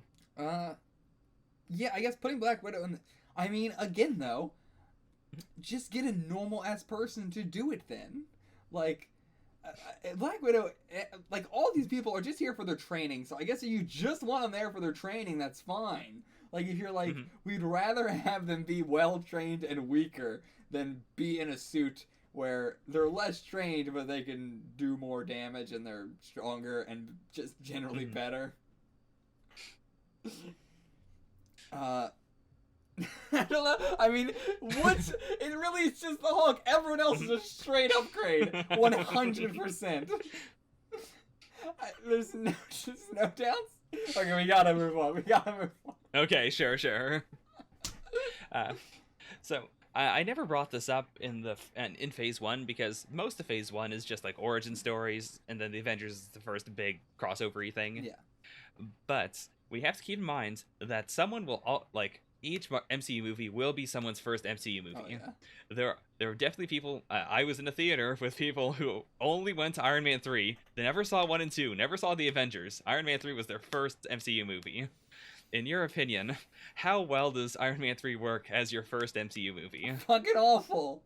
Yeah, I guess putting Black Widow in. I mean, again though, just get a normal ass person to do it then. Like, Black Widow, like all these people are just here for their training. So I guess if you just want them there for their training, that's fine. Like if you're like, we'd rather have them be well trained and weaker than be in a suit where they're less trained but they can do more damage and they're stronger and just generally better. I don't know. I mean, it really is just the Hulk. Everyone else is a straight upgrade. 100%. There's just no doubts. Okay, we gotta move on.
Okay, sure. So I never brought this up in Phase 1 because most of Phase 1 is just like origin stories, and then the Avengers is the first big crossover-y thing.
Yeah.
But we have to keep in mind that someone will each MCU movie will be someone's first MCU movie.
Oh, yeah.
There are definitely people. I was in a theater with people who only went to Iron Man 3. They never saw 1 and 2. Never saw the Avengers. Iron Man 3 was their first MCU movie. In your opinion, how well does Iron Man 3 work as your first MCU movie?
Fucking awful.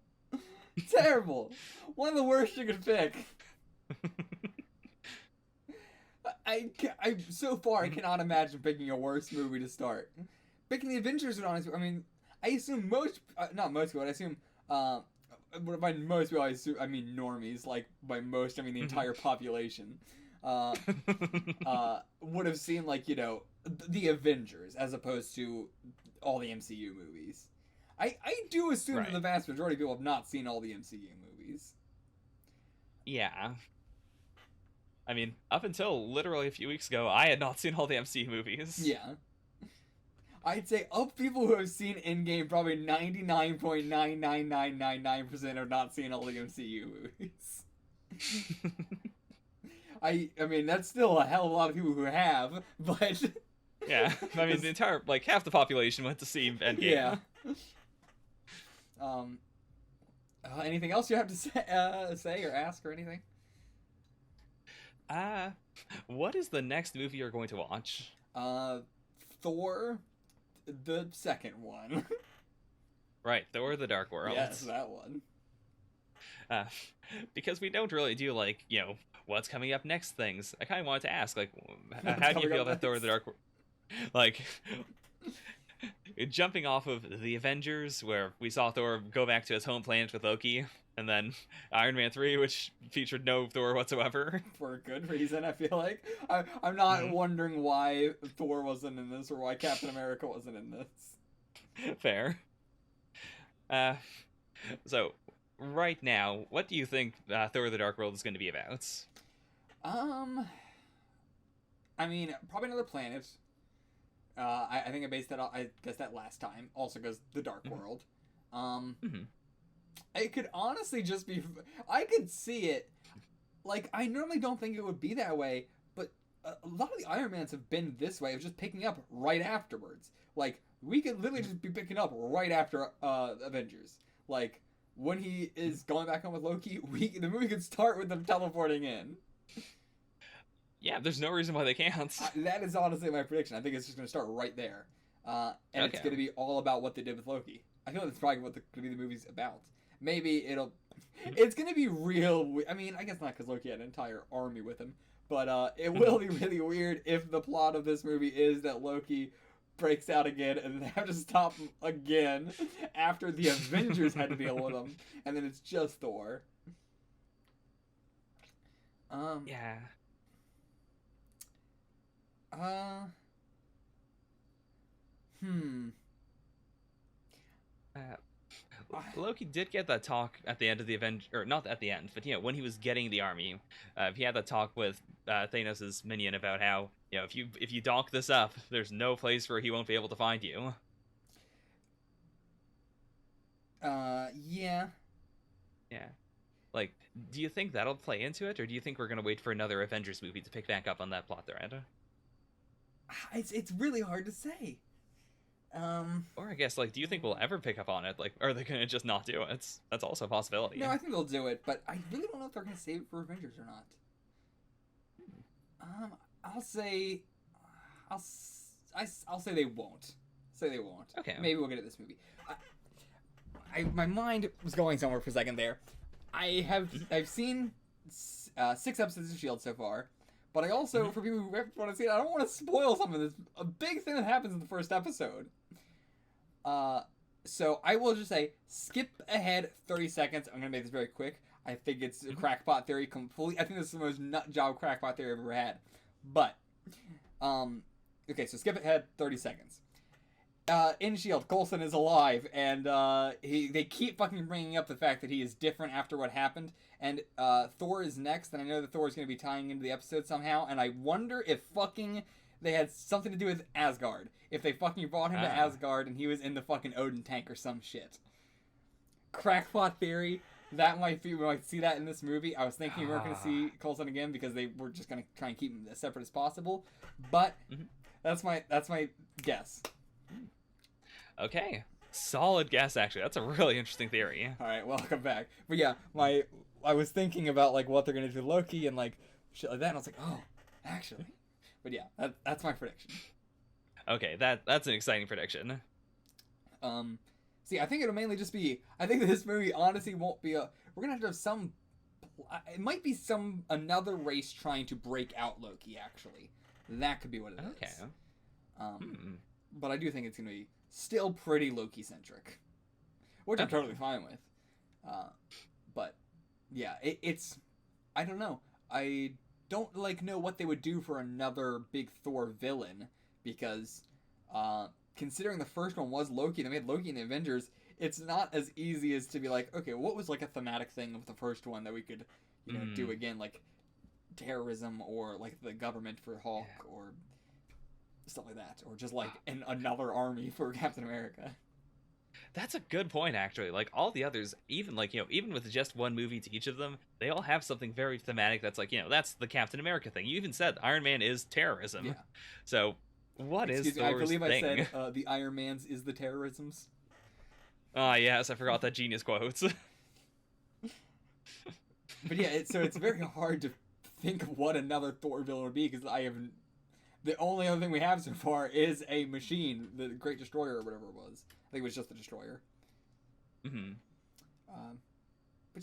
Terrible. One of the worst you could pick. I so far I cannot imagine picking a worse movie to start. Picking the Avengers would honestly, I mean, I assume not most people, I assume, by most people I mean normies, like by most I mean the entire population, would have seen like, the Avengers as opposed to all the MCU movies. I do assume that the vast majority of people have not seen all the MCU movies.
Yeah. I mean, up until literally a few weeks ago, I had not seen all the MCU movies.
Yeah. I'd say of people who have seen Endgame, probably 99.99999% have not seen all the MCU movies. I mean, that's still a hell of a lot of people who have, but...
Yeah, I mean, the entire, half the population went to see Endgame.
Yeah. Anything else you have to say or ask or anything?
What is the next movie you're going to watch?
Thor, the second one.
Right, Thor: The Dark World.
Yes, that one.
Because we don't really do what's coming up next things. I kind of wanted to ask, how do you feel about Thor: The Dark World? Jumping off of the Avengers, where we saw Thor go back to his home planet with Loki, and then Iron Man 3, which featured no Thor whatsoever. For
a good reason, I feel like. I'm not wondering why Thor wasn't in this, or why Captain America wasn't in this.
Fair. So, right now, what do you think Thor: The Dark World is going to be about?
Um, I mean, probably another planet. I think I based that. I guess that last time also goes the Dark
Mhm.
World. Um,
Mhm.
it could honestly just be. I could see it. Like, I normally don't think it would be that way, but a lot of the Iron Mans have been this way of just picking up right afterwards. Like, we could literally just be picking up right after Avengers. Like, when he is going back home with Loki, the movie could start with them teleporting in.
Yeah, there's no reason why they can't.
That is honestly my prediction. I think it's just going to start right there. And it's
Okay.
going to be all about what they did with Loki. I feel like that's probably what going to be the movie's about. Maybe it'll. It's going to be real. I mean, I guess not because Loki had an entire army with him. But it will be really weird if the plot of this movie is that Loki breaks out again and they have to stop him again after the Avengers had to deal with him. And then it's just Thor. Um.
Yeah.
Uh. Hmm.
Uh,
I,
Loki did get that talk at the end of the event, or not at the end, but when he was getting the army, he had that talk with Thanos' minion about how if you dock this up, there's no place where he won't be able to find you.
yeah.
Yeah. Like, do you think that'll play into it, or do you think we're gonna wait for another Avengers movie to pick back up on that plot thread?
It's really hard to say.
Or I guess, like, do you think we'll ever pick up on it? Like, are they gonna just not do it? That's also a possibility.
No, I think they'll do it, but I really don't know if they're gonna save it for Avengers or not. I'll say, I'll say they won't. Say they won't.
Okay.
Maybe we'll get it this movie. My mind was going somewhere for a second there. I've seen 6 episodes of Shield so far, but I also, for people who want to see it, I don't want to spoil something. There's a big thing that happens in the first episode. So I will just say, skip ahead 30 seconds. I'm gonna make this very quick. I think it's a crackpot theory completely. I think this is the most nut job crackpot theory I've ever had. But, okay, so skip ahead 30 seconds. In Shield, Coulson is alive, and they keep fucking bringing up the fact that he is different after what happened. And Thor is next, and I know that Thor is going to be tying into the episode somehow. And I wonder if fucking they had something to do with Asgard. If they fucking brought him to Asgard, and he was in the fucking Odin tank or some shit. Crackpot theory. That might be, we might see that in this movie. I was thinking we weren't going to see Coulson again because they were just going to try and keep him as separate as possible. But that's my guess.
Okay. Solid guess, actually. That's a really interesting theory.
All right, welcome back. But yeah, I was thinking about like what they're gonna do to Loki and like shit like that, and I was like, oh, actually. But yeah, that's my prediction.
Okay, that's an exciting prediction.
See, I think it'll mainly just be. I think that this movie honestly won't be a. We're gonna have to have some. It might be another race trying to break out Loki. Actually, that could be what it is.
Okay.
But I do think it's gonna be still pretty Loki centric, which I'm totally fine with. But yeah, it's. I don't know. I don't know what they would do for another big Thor villain because considering the first one was Loki, they made Loki in the Avengers. It's not as easy as to be like, okay, what was like a thematic thing of the first one that we could, do again, like terrorism or like the government for Hulk or stuff like that, or just like another army for Captain America.
That's a good point, actually. Like, all the others, even even with just one movie to each of them, they all have something very thematic that's like, that's the Captain America thing. You even said Iron Man is terrorism. Yeah. So, what is Thor's
I believe
thing?
I said the Iron Man's is the terrorisms.
Ah, yes, I forgot that genius quote.
But yeah, it's very hard to think of what another Thor villain would be, because the only other thing we have so far is a machine, the Great Destroyer or whatever it was. I think it was just the Destroyer. But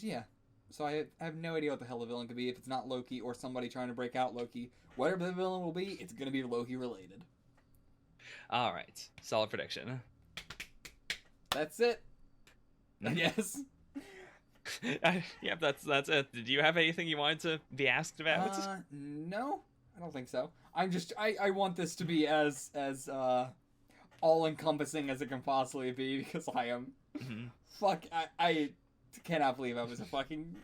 yeah, so I have no idea what the hell the villain could be if it's not Loki or somebody trying to break out Loki. Whatever the villain will be, it's going to be Loki related.
All right, solid prediction.
That's it. I guess.
Yep, that's it. Did you have anything you wanted to be asked about?
No, I don't think so. I want this to be as all encompassing as it can possibly be, because I am fuck I cannot believe I was a fucking,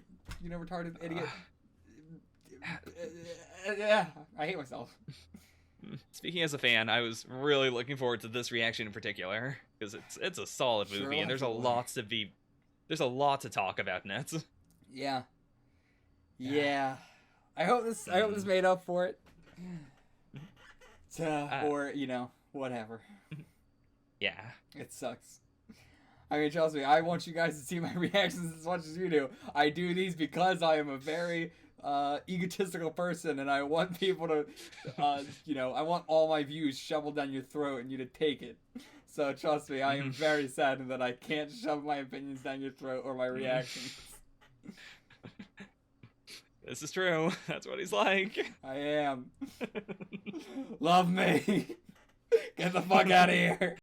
retarded idiot. Yeah, I hate myself.
Speaking as a fan, I was really looking forward to this reaction in particular because it's a solid movie, and there's a lot to talk about in it.
Yeah. Yeah. I hope this made up for it. Or, whatever.
Yeah.
It sucks. I mean, trust me, I want you guys to see my reactions as much as you do. I do these because I am a very egotistical person, and I want people to, I want all my views shoveled down your throat and you to take it. So trust me, I am very saddened that I can't shove my opinions down your throat or my reactions.
This is true. That's what he's like.
I am. Love me. Get the fuck out of here.